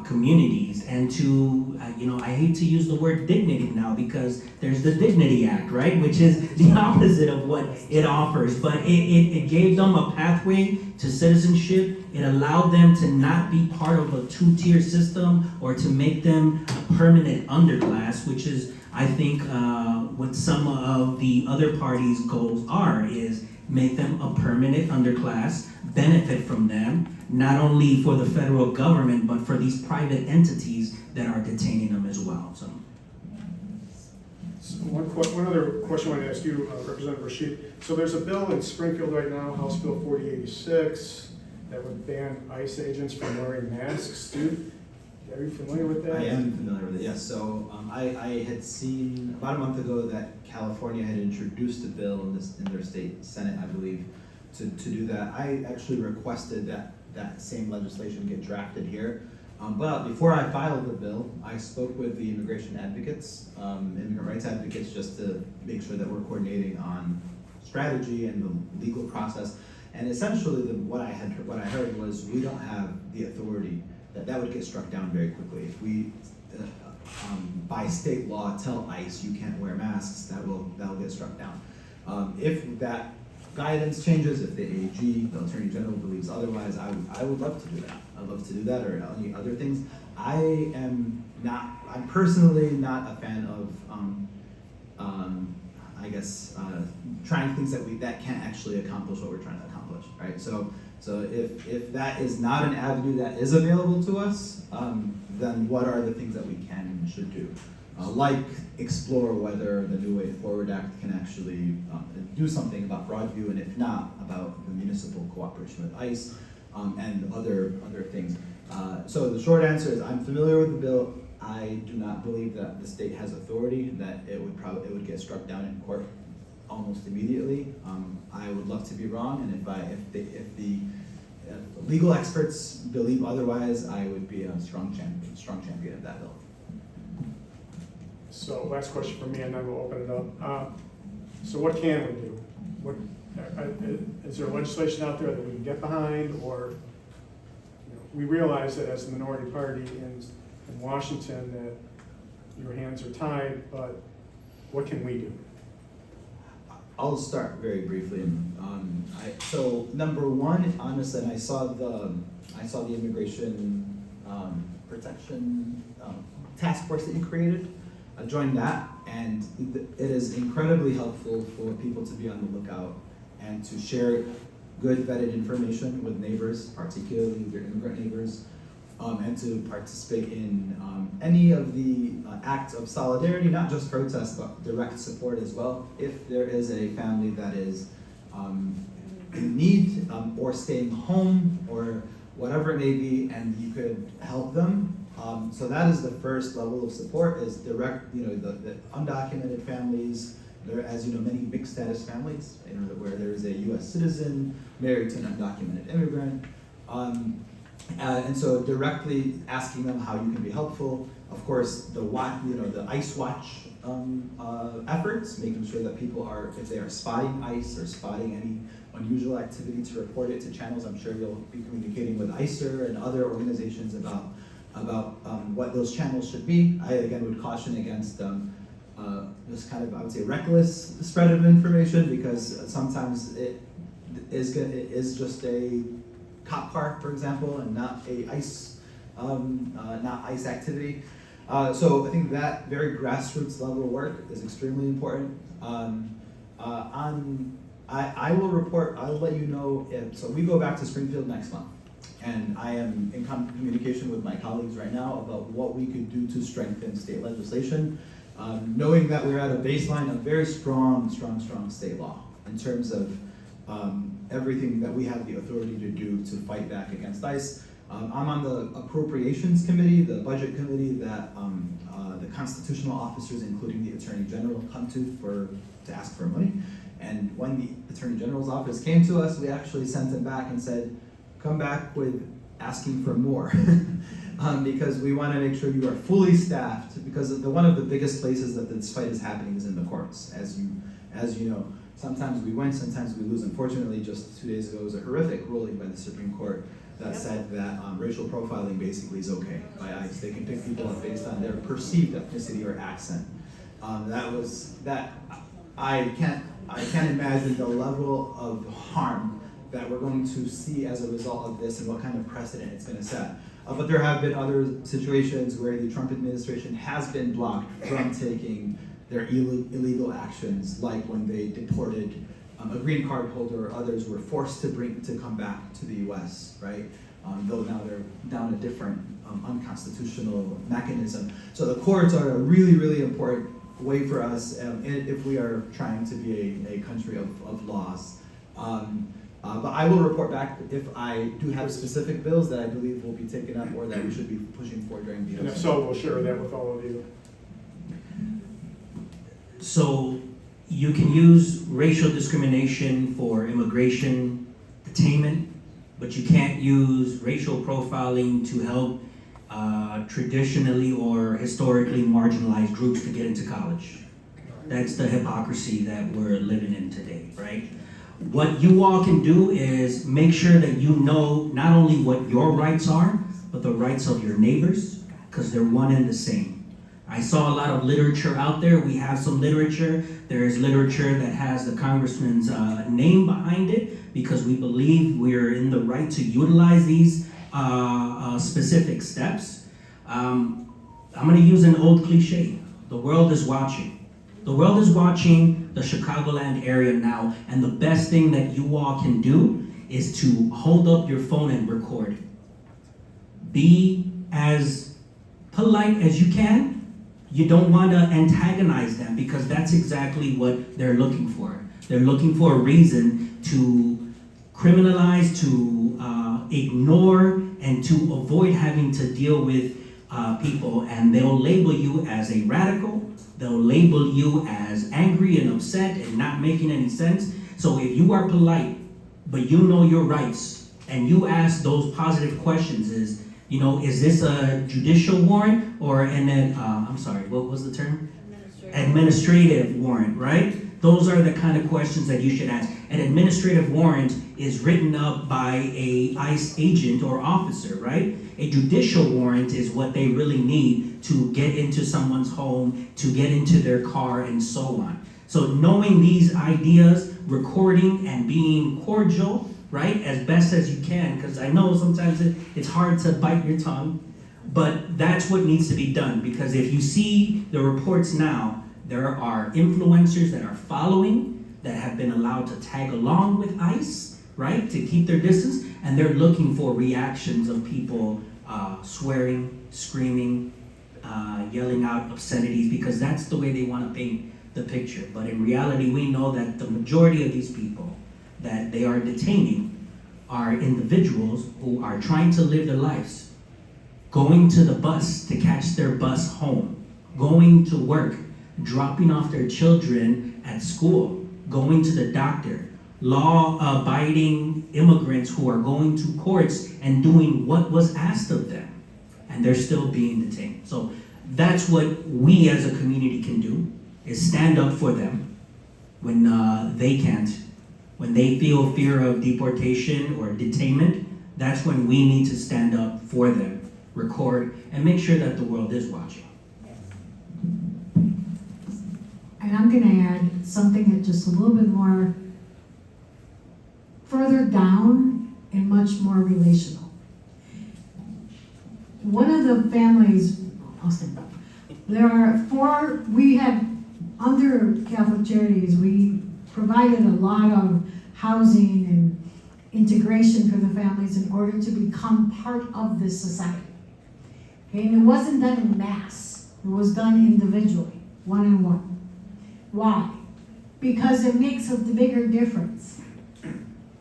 communities, and to, I hate to use the word dignity now because there's the Dignity Act, right? Which is the opposite of what it offers, but it gave them a pathway to citizenship. It allowed them to not be part of a two-tier system or to make them a permanent underclass, which is, I think, what some of the other parties' goals are, is make them a permanent underclass, benefit from them, not only for the federal government, but for these private entities that are detaining them as well. So one other question I wanted to ask you, Representative Rashid. So there's a bill in Springfield right now, House Bill 4086, that would ban ICE agents from wearing masks. Are you familiar with that? I am familiar with it, yes. So I had seen about a month ago that California had introduced a bill in their state Senate, I believe, to do that. I actually requested that same legislation get drafted here. But before I filed the bill, I spoke with the immigration advocates, immigrant rights advocates, just to make sure that we're coordinating on strategy and the legal process. And essentially, what I heard was we don't have the authority that would get struck down very quickly. If we, by state law, tell ICE you can't wear masks, that'll get struck down. If that guidance changes, if the AG, the Attorney General, believes otherwise, I would love to do that. I'd love to do that, or any other things. I'm personally not a fan of, trying things that can't actually accomplish what we're trying to accomplish, right? So if that is not an avenue that is available to us, then what are the things that we can and should do? Like explore whether the New Way Forward Act can actually do something about Broadview, and if not, about the municipal cooperation with ICE and other things. So the short answer is I'm familiar with the bill. I do not believe that the state has authority, that it would get struck down in court almost immediately. I would love to be wrong, and if the legal experts believe otherwise, I would be a strong champion of that bill. So last question from me, and then we'll open it up. So what can we do? Is there legislation out there that we can get behind, or we realize that as the minority party in Washington that your hands are tied, but what can we do? I'll start very briefly. So number one, honestly, and I saw the immigration protection task force that you created. I joined that, and it is incredibly helpful for people to be on the lookout and to share good vetted information with neighbors, particularly their immigrant neighbors, and to participate in any of the acts of solidarity, not just protest, but direct support as well. If there is a family that is in need or staying home or whatever it may be, and you could help them. So that is the first level of support, is direct, the undocumented families. There are, as you know, many mixed status families, where there is a U.S. citizen married to an undocumented immigrant. And so directly asking them how you can be helpful. Of course, the ICE Watch efforts, making sure that people are, if they are spotting ICE or spotting any unusual activity, to report it to channels. I'm sure you'll be communicating with ICER and other organizations about what those channels should be. I again would caution against just kind of, I would say, reckless spread of information, because sometimes it is just a cop car, for example, and not a not ICE activity. So I think that very grassroots level work is extremely important. I will report, I'll let you know so we go back to Springfield next month, and I am in communication with my colleagues right now about what we could do to strengthen state legislation, knowing that we're at a baseline of very strong state law in terms of everything that we have the authority to do to fight back against ICE. I'm on the Appropriations Committee, the Budget Committee that the constitutional officers, including the Attorney General, come to ask for money. And when the Attorney General's office came to us, we actually sent them back and said, come back with asking for more. Because we want to make sure you are fully staffed, because one of the biggest places that this fight is happening is in the courts, as you know. Sometimes we win, sometimes we lose. Unfortunately, just 2 days ago was a horrific ruling by the Supreme Court that said that racial profiling basically is okay by ICE. They can pick people up based on their perceived ethnicity or accent. I can't imagine the level of harm that we're going to see as a result of this and what kind of precedent it's going to set. But there have been other situations where the Trump administration has been blocked from taking their illegal actions, like when they deported a green card holder, or others were forced to come back to the U.S., right? Though now they're down a different unconstitutional mechanism. So the courts are a really, really important way for us if we are trying to be a country of laws. But I will report back if I do have specific bills that I believe will be taken up or that we should be pushing for during the. And if so, we'll share that with all of you. So you can use racial discrimination for immigration detainment, but you can't use racial profiling to help traditionally or historically marginalized groups to get into college. That's the hypocrisy that we're living in today, right? What you all can do is make sure that you know not only what your rights are, but the rights of your neighbors, because they're one and the same. I saw a lot of literature out there. We have some literature. There is literature that has the Congressman's name behind it, because we believe we're in the right to utilize these specific steps. I'm going to use an old cliche. The world is watching. The world is watching the Chicagoland area now, and the best thing that you all can do is to hold up your phone and record. Be as polite as you can. You don't want to antagonize them, because that's exactly what they're looking for. They're looking for a reason to criminalize, to ignore, and to avoid having to deal with people. And they'll label you as a radical. They'll label you as angry and upset and not making any sense. So if you are polite, but you know your rights, and you ask those positive questions, is this a judicial warrant or what was the term? Administrative warrant, right? Those are the kind of questions that you should ask. An administrative warrant is written up by a ICE agent or officer, right? A judicial warrant is what they really need to get into someone's home, to get into their car, and so on. So knowing these ideas, recording and being cordial, right, as best as you can, because I know sometimes it's hard to bite your tongue, but that's what needs to be done. Because if you see the reports now, there are influencers that are following, that have been allowed to tag along with ICE, right, to keep their distance, and they're looking for reactions of people swearing, screaming, yelling out obscenities, because that's the way they want to paint the picture. But in reality, we know that the majority of these people that they are detaining are individuals who are trying to live their lives, going to the bus to catch their bus home, going to work, dropping off their children at school, going to the doctor, law-abiding immigrants who are going to courts and doing what was asked of them, and they're still being detained. So that's what we as a community can do, is stand up for them when they can't. When they feel fear of deportation or detainment, that's when we need to stand up for them, record, and make sure that the world is watching. and I'm gonna add something that's just a little bit more further down and much more relational. One of the families, I'll stand up. There are 4, we had, under Catholic Charities, we provided a lot of housing and integration for the families in order to become part of this society. Okay, and it wasn't done in mass. It was done individually, one-on-one. Why? Because it makes a bigger difference.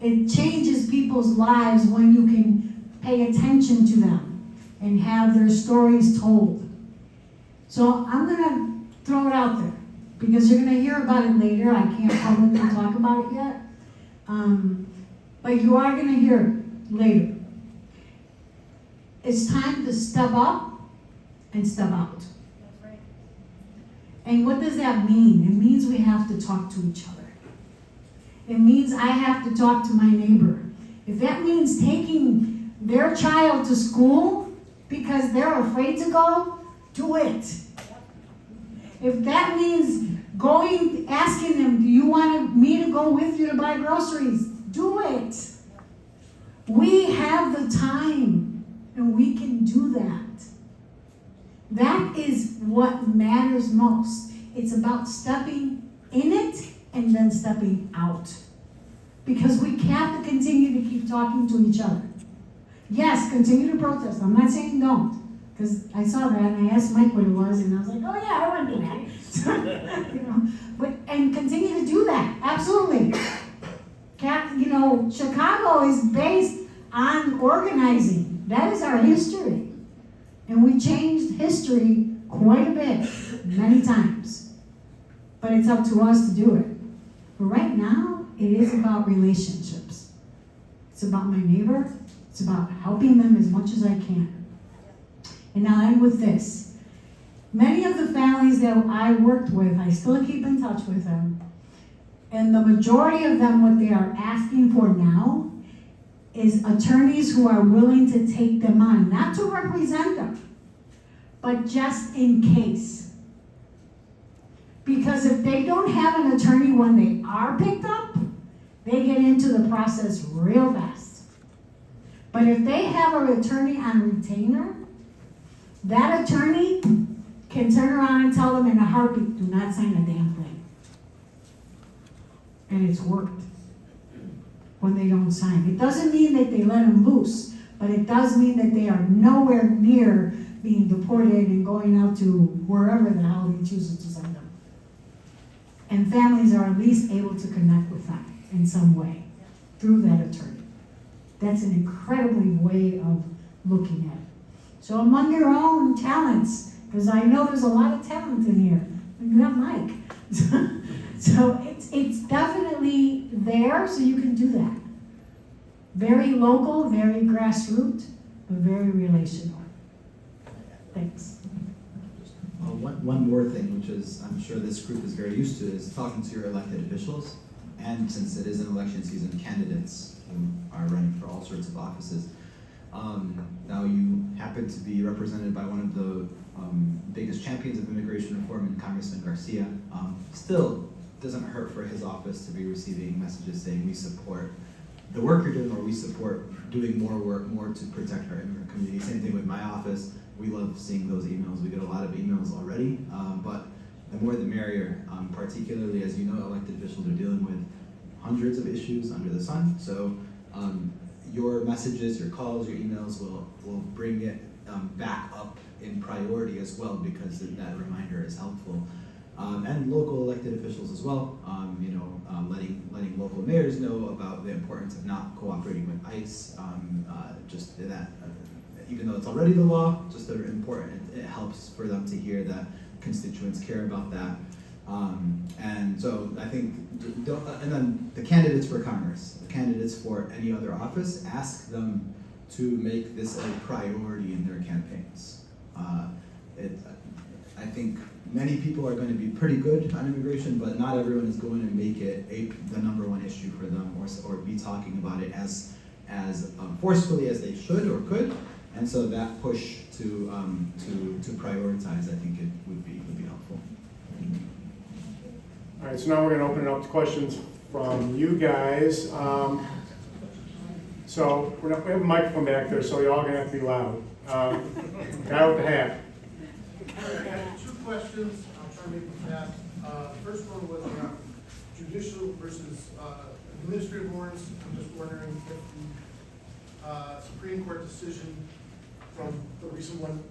It changes people's lives when you can pay attention to them and have their stories told. So I'm gonna throw it out there because you're gonna hear about it later. I can't publicly talk about it yet. But you are gonna hear it later. It's time to step up and step out. That's right. And what does that mean? It means we have to talk to each other. It means I have to talk to my neighbor. If that means taking their child to school because they're afraid to go, do it. If that means going, asking them, do you want me to go with you to buy groceries? Do it. We have the time and we can do that. That is what matters most. It's about stepping in it and then stepping out. Because we can't continue to keep talking to each other. Yes, continue to protest. I'm not saying don't. Because I saw that and I asked Mike what it was and I was like, oh yeah, I want to do that. You know, and continue to do that. Absolutely. Chicago is based on organizing. That is our history. And we changed history quite a bit, many times. But it's up to us to do it. But right now, it is about relationships. It's about my neighbor. It's about helping them as much as I can. And I'll end with this. Many of the families that I worked with, I still keep in touch with them. And the majority of them, what they are asking for now is attorneys who are willing to take them on, not to represent them, but just in case. Because if they don't have an attorney when they are picked up, they get into the process real fast. But if they have an attorney on retainer, that attorney can turn around and tell them in a heartbeat, do not sign a damn thing. And it's worked when they don't sign. It doesn't mean that they let them loose, but it does mean that they are nowhere near being deported and going out to wherever the hell he chooses to send them. And families are at least able to connect with them in some way through that attorney. That's an incredibly way of looking at it. So among your own talents, because I know there's a lot of talent in here. You have Mike. So it's definitely there, so you can do that. Very local, very grassroots, but very relational. Thanks. One more thing, which is I'm sure this group is very used to, is talking to your elected officials. And since it is an election season, candidates who are running for all sorts of offices. Now you happen to be represented by one of the biggest champions of immigration reform in Congressman Garcia. Still, doesn't hurt for his office to be receiving messages saying we support the work you're doing, or we support doing more work, more to protect our immigrant community. Same thing with my office. We love seeing those emails. We get a lot of emails already, but the more the merrier, particularly as you know, elected officials are dealing with hundreds of issues under the sun. So your messages, your calls, your emails will bring it back up in priority as well, because that reminder is helpful. And local elected officials as well, letting local mayors know about the importance of not cooperating with ICE, just that, even though it's already the law, just that important, it helps for them to hear that constituents care about that. And so I think, and then the candidates for Congress, the candidates for any other office, ask them to make this a priority in their campaigns. I think many people are going to be pretty good on immigration, but not everyone is going to make it the #1 issue for them, or be talking about it as forcefully as they should or could. And so that push to prioritize, I think it would be helpful. All right, so now we're going to open it up to questions from you guys. So we have a microphone back there, so you're all going to have to be loud. Guy with the hat. I have two questions. I'll try to make them fast. First one was judicial versus administrative warrants. I'm just wondering if the Supreme Court decision from the recent one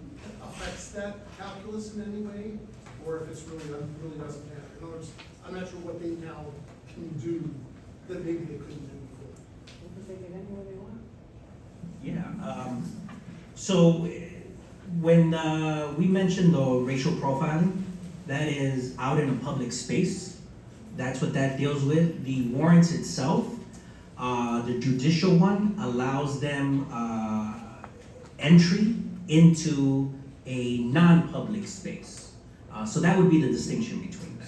affects that calculus in any way, or if it's really doesn't matter. In other words, I'm not sure what they now can do that maybe they couldn't do before. Because they get anywhere they want. Yeah. So when we mentioned the racial profiling, that is out in a public space. That's what that deals with. The warrants itself, the judicial one allows them entry into a non-public space. So that would be the distinction between that.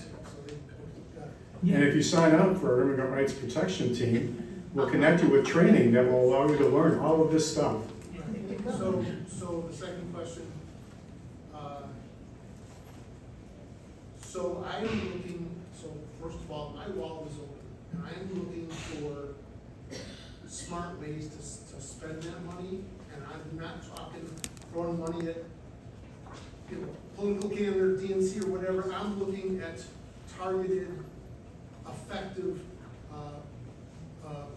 And if you sign up for our Immigrant Rights Protection Team, we'll connect you with training that will allow you to learn all of this stuff. So the second question, so I am looking, so first of all, my wallet is open, and I am looking for smart ways to spend that money, and I'm not talking throwing money at, political candidate, DNC or whatever. I'm looking at targeted, effective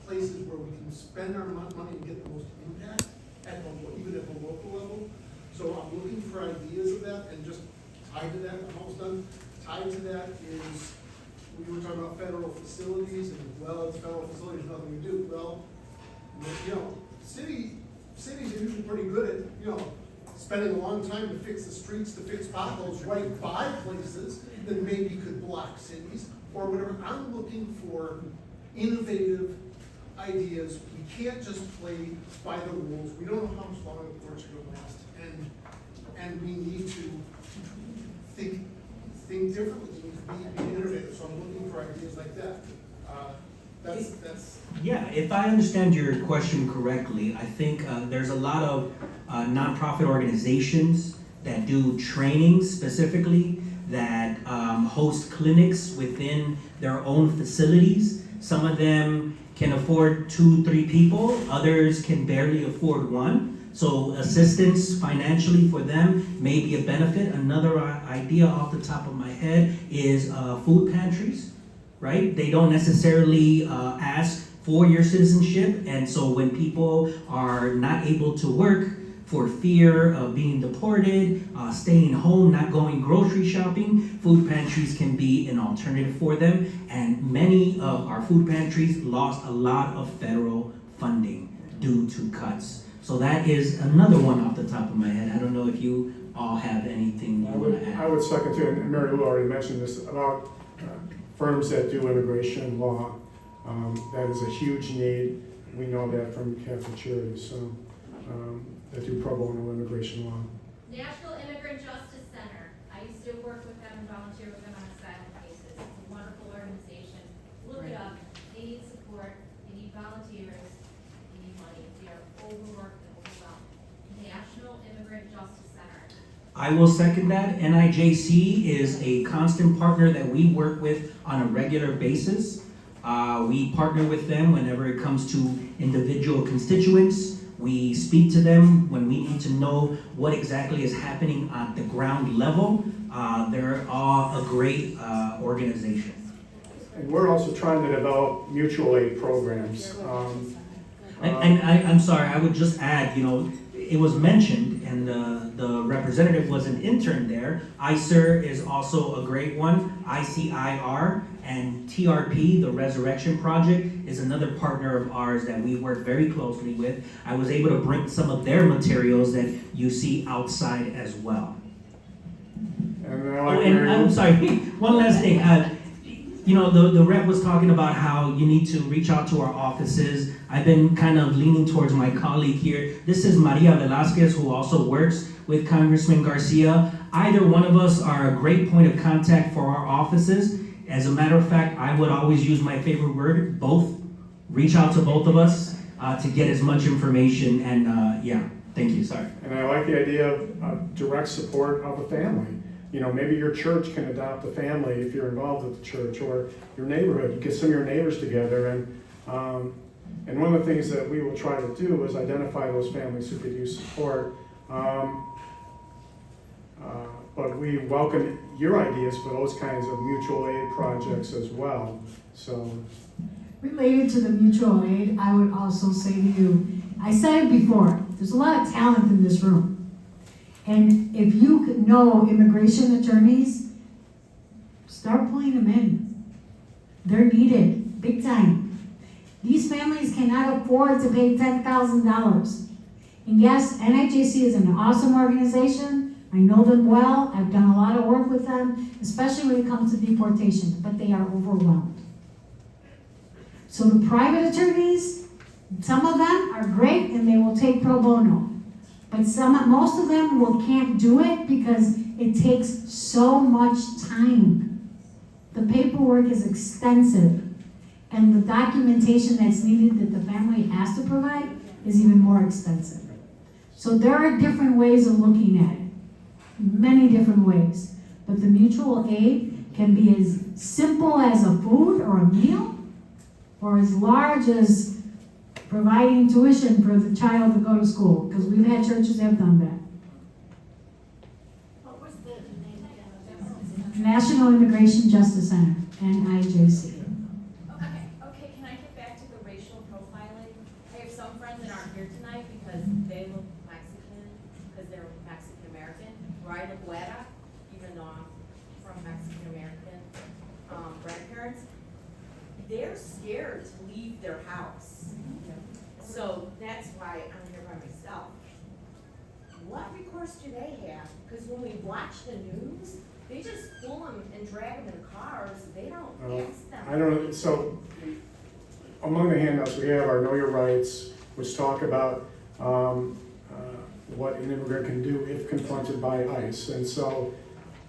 places where we can spend our money and get the most impact even at the local level. So I'm looking for ideas of that, and just tied to that, I'm almost done. Tied to that is, we were talking about federal facilities, and well, it's federal facilities, nothing we do. Well, cities are usually pretty good at, spending a long time to fix the streets, to fix potholes right by places that maybe could block cities or whatever. I'm looking for innovative ideas. We can't just play by the rules. We don't know how much longer the courts are going to last, and we need to think differently. We need to be innovative. So I'm looking for ideas like that. That's. Yeah, if I understand your question correctly, I think there's a lot of nonprofit organizations that do training specifically, that host clinics within their own facilities. Some of them can afford 2-3 people, others can barely afford one. So assistance financially for them may be a benefit. Another idea off the top of my head is food pantries, right? They don't necessarily ask for your citizenship, and so when people are not able to work for fear of being deported, staying home, not going grocery shopping, food pantries can be an alternative for them. And many of our food pantries lost a lot of federal funding due to cuts. So that is another one off the top of my head. I don't know if you all have anything you want to add. I would second too, and Marilu already mentioned this about firms that do immigration law. That is a huge need. We know that from Catholic Charities, so that do pro bono immigration law. National Immigrant Justice Center. I used to work with them and volunteer with them on asylum cases. It's a wonderful organization. Look it up. They need support. They need volunteers. They need money. They are overworked and overwhelmed. National Immigrant Justice Center. I will second that. NIJC is a constant partner that we work with on a regular basis. We partner with them whenever it comes to individual constituents. We speak to them when we need to know what exactly is happening at the ground level. They're all a great organization. And we're also trying to develop mutual aid programs. I'm sorry, I would just add, it was mentioned, and the representative was an intern there. ICER is also a great one. ICIR and TRP, the Resurrection Project, is another partner of ours that we work very closely with. I was able to bring some of their materials that you see outside as well. And I'm sorry, one last thing. The rep was talking about how you need to reach out to our offices. I've been kind of leaning towards my colleague here. This is Maria Velasquez, who also works with Congressman Garcia. Either one of us are a great point of contact for our offices. As a matter of fact, I would always use my favorite word, both. Reach out to both of us to get as much information, and thank you, sorry. And I like the idea of direct support of a family. maybe your church can adopt a family if you're involved with the church, or your neighborhood. You get some of your neighbors together, and one of the things that we will try to do is identify those families who could use support. But we welcome your ideas for those kinds of mutual aid projects as well. So, related to the mutual aid, I would also say to you, I said it before, there's a lot of talent in this room. And if you know immigration attorneys, start pulling them in. They're needed, big time. These families cannot afford to pay $10,000. And yes, NIJC is an awesome organization. I know them well. I've done a lot of work with them, especially when it comes to deportation, but they are overwhelmed. So the private attorneys, some of them are great and they will take pro bono. But most of them can't do it because it takes so much time. The paperwork is extensive, and the documentation that's needed that the family has to provide is even more expensive. So there are different ways of looking at it, many different ways. But the mutual aid can be as simple as a food or a meal, or as large as providing tuition for the child to go to school, because we've had churches that have done that. What was the name again? National Immigration Justice Center, NIJC. Okay, can I get back to the racial profiling? I have some friends that aren't here tonight because they look Mexican, because they're Mexican American, or I look Guera, even though I'm from Mexican American grandparents. They're scared to leave their house. So that's why I'm here by myself. What recourse do they have? Because when we watch the news, they just pull them and drag them in cars. They don't ask them. I don't know. So among the handouts, we have our Know Your Rights, which talk about what an immigrant can do if confronted by ICE. And so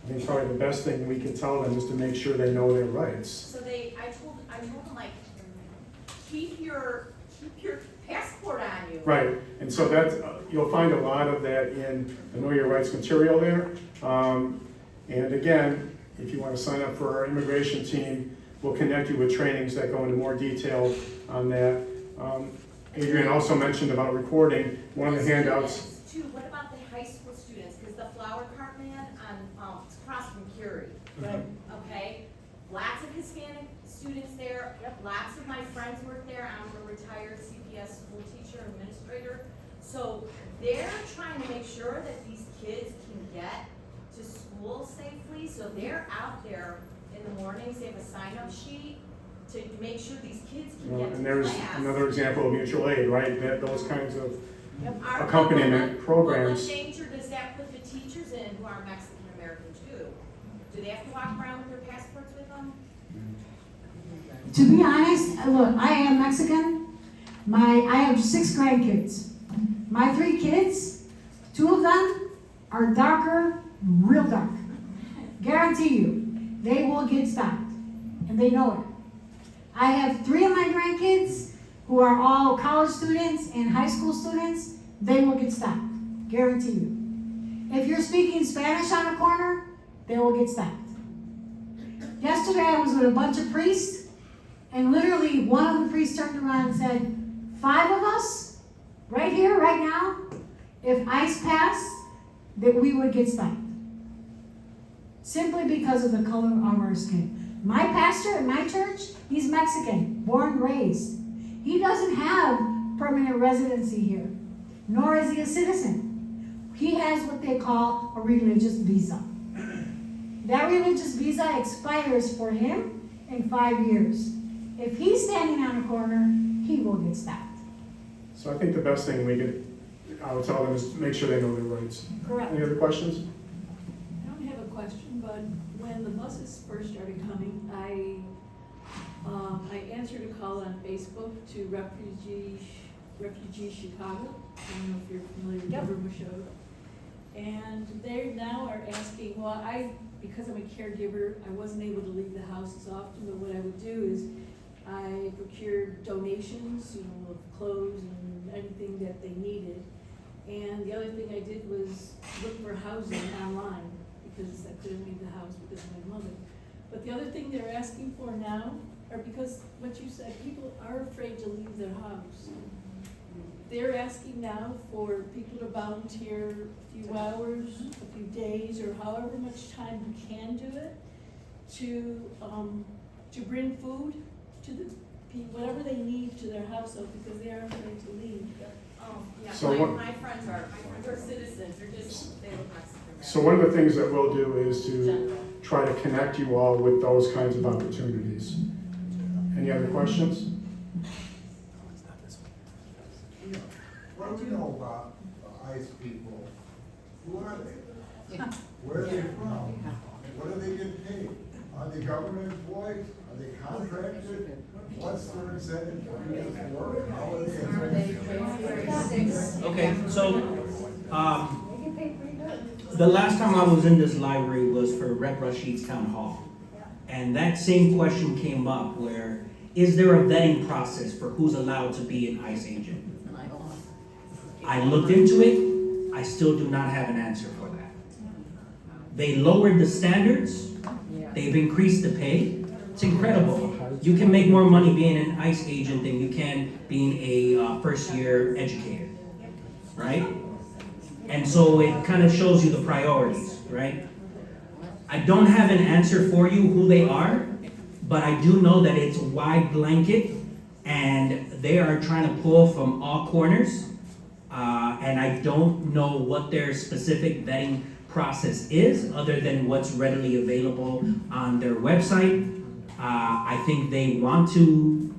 I think probably the best thing we can tell them is to make sure they know their rights. So I told them, like, keep your passport on you. Right, and so that's, you'll find a lot of that in the Know Your Rights material there. And again, if you want to sign up for our immigration team, we'll connect you with trainings that go into more detail on that. Adrian also mentioned about recording. One of the handouts. Too. What about the high school students? Because the flower cart man on it's across from Curie. Right. Okay, lots of Hispanic students there. Lots of my friends work there. I'm a retired CPS school teacher, administrator. So they're trying to make sure that these kids can get to school safely. So they're out there in the mornings. They have a sign-up sheet to make sure these kids can get to And there's class. another example of mutual aid, right? Those kinds of accompaniment programs. What danger does that put the teachers in who are Mexican American too? Do they have to walk around with their passports with them? To be honest, look, I am Mexican. I have 6 grandkids. My 3 kids, 2 of them are darker, real dark. Guarantee you, they will get stopped, and they know it. I have 3 of my grandkids who are all college students and high school students. They will get stopped, guarantee you. If you're speaking Spanish on a corner, they will get stopped. Yesterday I was with a bunch of priests, and literally one of the priests turned around and said, 5 of us, right here, right now, if ICE passed, that we would get stopped. Simply because of the color of our skin. My pastor in my church, he's Mexican, born and raised. He doesn't have permanent residency here, nor is he a citizen. He has what they call a religious visa. That religious visa expires for him in 5 years. If he's standing on a corner, he will get stopped. So I think the best thing I would tell them is to make sure they know their rights. Correct. Any other questions? I don't have a question, but when the buses first started coming, I answered a call on Facebook to Refugee Chicago. I don't know if you're familiar with Burma Show. And they now are asking, well, because I'm a caregiver, I wasn't able to leave the house as often, but what I would do is I procured donations, of clothes and anything that they needed. And the other thing I did was look for housing online, because I couldn't leave the house because of my mother. But the other thing they're asking for now, are because what you said, people are afraid to leave their house. They're asking now for people to volunteer a few hours, a few days, or however much time you can do it, to bring food to the whatever they need to their household, because they are afraid to leave. Yeah, So my friends are citizens, they're just, they don't have. So one of the things that we'll do is to try to connect you all with those kinds of opportunities. Any other questions? What do we know about ICE people? Who are they? Where are they from? What do they get paid? Are they government employees? Are they contracted? What's their incentive for doing this work? How are they? Okay, so, the last time I was in this library was for Rep. Rashid's town hall. And that same question came up where, is there a vetting process for who's allowed to be an ICE agent? I looked into it, I still do not have an answer for that. They lowered the standards, they've increased the pay. It's incredible. You can make more money being an ICE agent than you can being a first-year educator, right? And so it kind of shows you the priorities, right? I don't have an answer for you who they are, but I do know that it's a wide blanket and they are trying to pull from all corners. And I don't know what their specific vetting process is other than what's readily available on their website. I think they want to,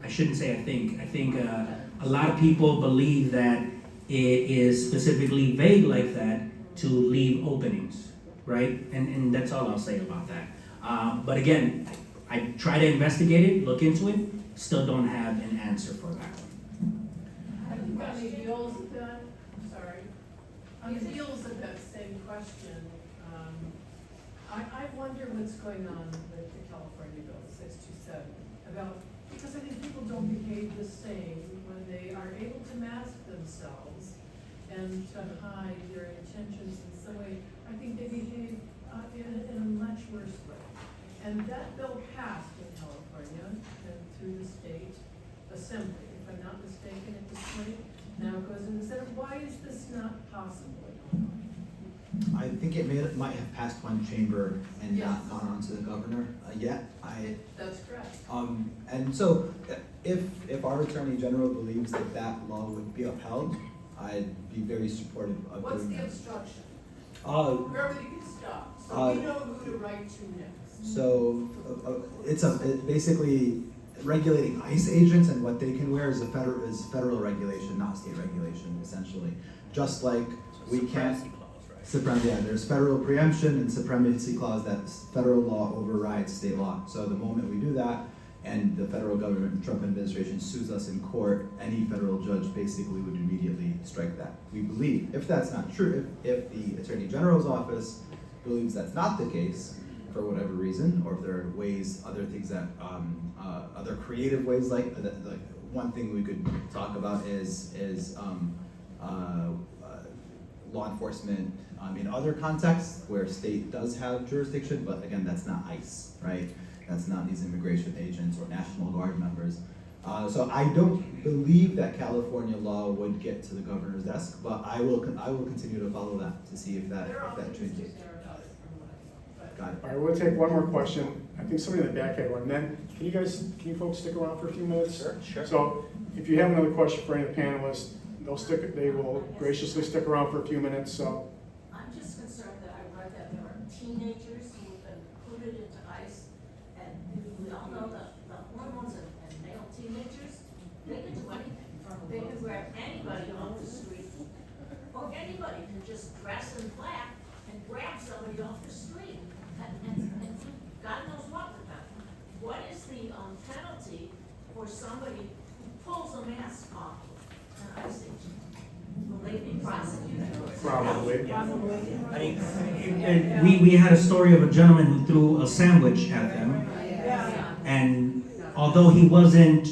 I shouldn't say I think a lot of people believe that it is specifically vague like that to leave openings, right? And that's all I'll say about that. But again, I try to investigate it, look into it, still don't have an answer for that. I think on the heels of that, on the heels of that same question, I wonder what's going on with the California bill 627 about, because I think people don't behave the same when they are able to mask themselves and to hide their intentions in some way. I think they behave in a much worse way. And that bill passed in California and through the state assembly, if I'm not mistaken at this point. Now it goes in the Senate. Why is this not possible? I think it might have passed one chamber and not gone on to the governor yet. That's correct. And so if our Attorney General believes that that law would be upheld, I'd be very supportive of What's doing the that. obstruction? Where would it get stopped? So we know who to write to next. So it's basically regulating ICE agents, and what they can wear is federal regulation, not state regulation, essentially. Just like we can't. There's federal preemption and supremacy clause that federal law overrides state law. So the moment we do that, and the federal government, the Trump administration sues us in court, any federal judge basically would immediately strike that. We believe, if that's not true, if the Attorney General's office believes that's not the case, for whatever reason, or if there are ways, other things that, other creative ways, like one thing we could talk about is law enforcement in other contexts where state does have jurisdiction, but again, that's not ICE, right? That's not these immigration agents or National Guard members. So I don't believe that California law would get to the governor's desk, but I will continue to follow that to see if that changes. Got it. All right, we'll take one more question. I think somebody in the back had one. Then, can you folks stick around for a few minutes? Sure. So, if you have another question for any of the panelists, they will graciously stick around for a few minutes. So, I'm just concerned that I read that there are teenagers who have been recruited into ICE, and we all know that the hormones and male teenagers, they can do anything. They can grab anybody off the street, or anybody can just dress in black and grab somebody off the street, and God knows what with them. What is the penalty for somebody who pulls a mask off an ICE agent? Will they be prosecuted? Probably. And we had a story of a gentleman who threw a sandwich at them, and although he wasn't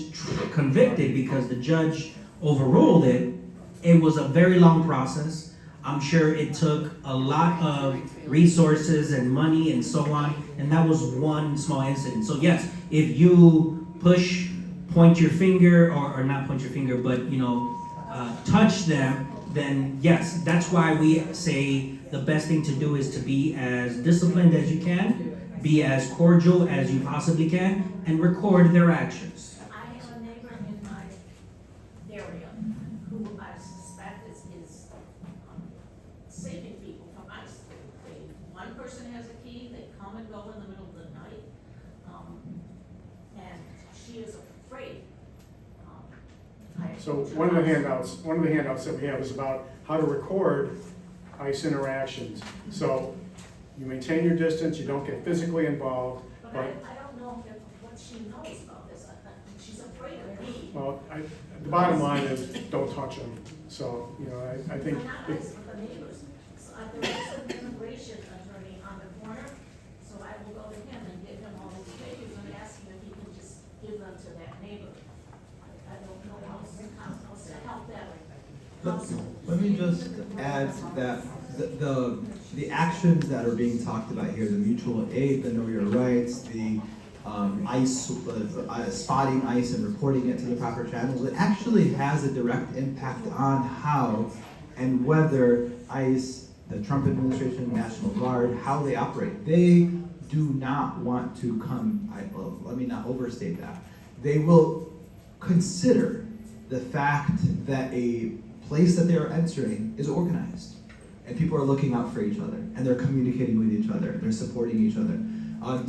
convicted because the judge overruled it, it was a very long process. I'm sure it took a lot of resources and money and so on, and that was one small incident. So yes, if you point your finger, or not point your finger, but touch them, then yes, that's why we say the best thing to do is to be as disciplined as you can, be as cordial as you possibly can, and record their actions. I have a neighbor in my area who I suspect is saving people from ICE. One person has a key, they come and go in the middle of the night, and she is afraid. So one of the handouts that we have is about how to record ICE interactions. So you maintain your distance, you don't get physically involved. But I don't know what she knows about this. She's afraid of me. Well, the bottom line is don't touch them. So, I think. Not ICE, but the neighbors. So there is an immigration attorney on the corner, so I will go to him and give him all these papers and ask him if he can just give them to that neighbor. I don't know how to help that. Let me just add that the actions that are being talked about here, the mutual aid, the know your rights, the ICE, spotting ICE and reporting it to the proper channels, it actually has a direct impact on how and whether ICE, the Trump administration, National Guard, how they operate. They do not want to come, let me not overstate that. They will consider the fact that a place that they are entering is organized, and people are looking out for each other, and they're communicating with each other, they're supporting each other.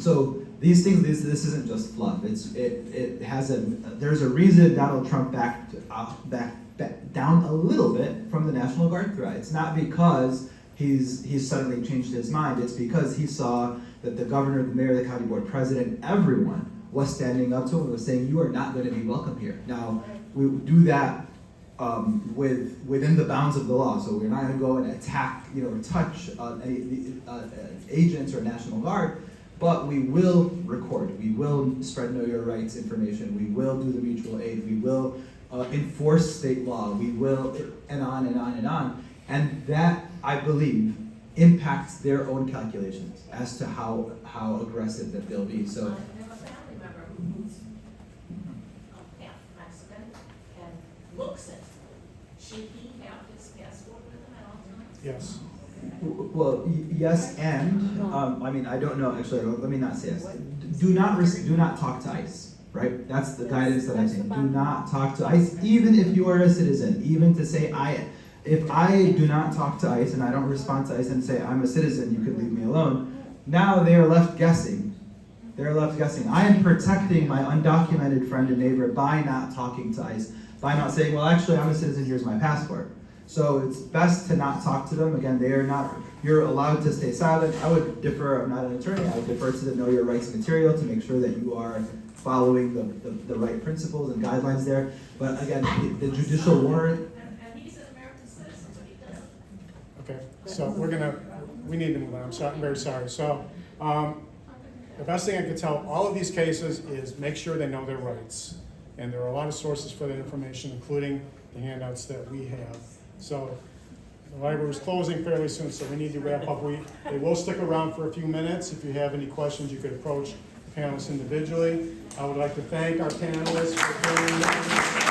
So these things, this isn't just fluff. It has there's a reason Donald Trump backed down a little bit from the National Guard threat. It's not because he's suddenly changed his mind. It's because he saw that the governor, the mayor, the county board president, everyone was standing up to him and was saying, "You are not going to be welcome here." Now we do that within the bounds of the law. So we're not going to go and attack, touch any agents or National Guard, but we will record. We will spread know your rights information. We will do the mutual aid. We will enforce state law. We will, and on and on and on. And that, I believe, impacts their own calculations as to how aggressive that they'll be. So. I have a family member who's half Mexican and looks at should he have his passport with him at all times? Yes. Well, yes, and I don't know. Actually, let me not say yes. Do not talk to ICE. Right? That's the guidance that I'm saying. Do not talk to ICE, even if you are a citizen. Even to say if I do not talk to ICE and I don't respond to ICE and say I'm a citizen, you could leave me alone. Now they are left guessing. They're left guessing. I am protecting my undocumented friend and neighbor by not talking to ICE, by not saying, well, actually, I'm a citizen, here's my passport. So it's best to not talk to them. Again, you're allowed to stay silent. I would defer, I'm not an attorney, I would defer to the Know Your Rights material to make sure that you are following the right principles and guidelines there. But again, the judicial warrant. And he's an American citizen, but he doesn't. Okay, so we need to move on. I'm very sorry. So the best thing I could tell all of these cases is make sure they know their rights. And there are a lot of sources for that information, including the handouts that we have. So the library is closing fairly soon, so we need to wrap up. They will stick around for a few minutes. If you have any questions, you could approach the panelists individually. I would like to thank our panelists for coming.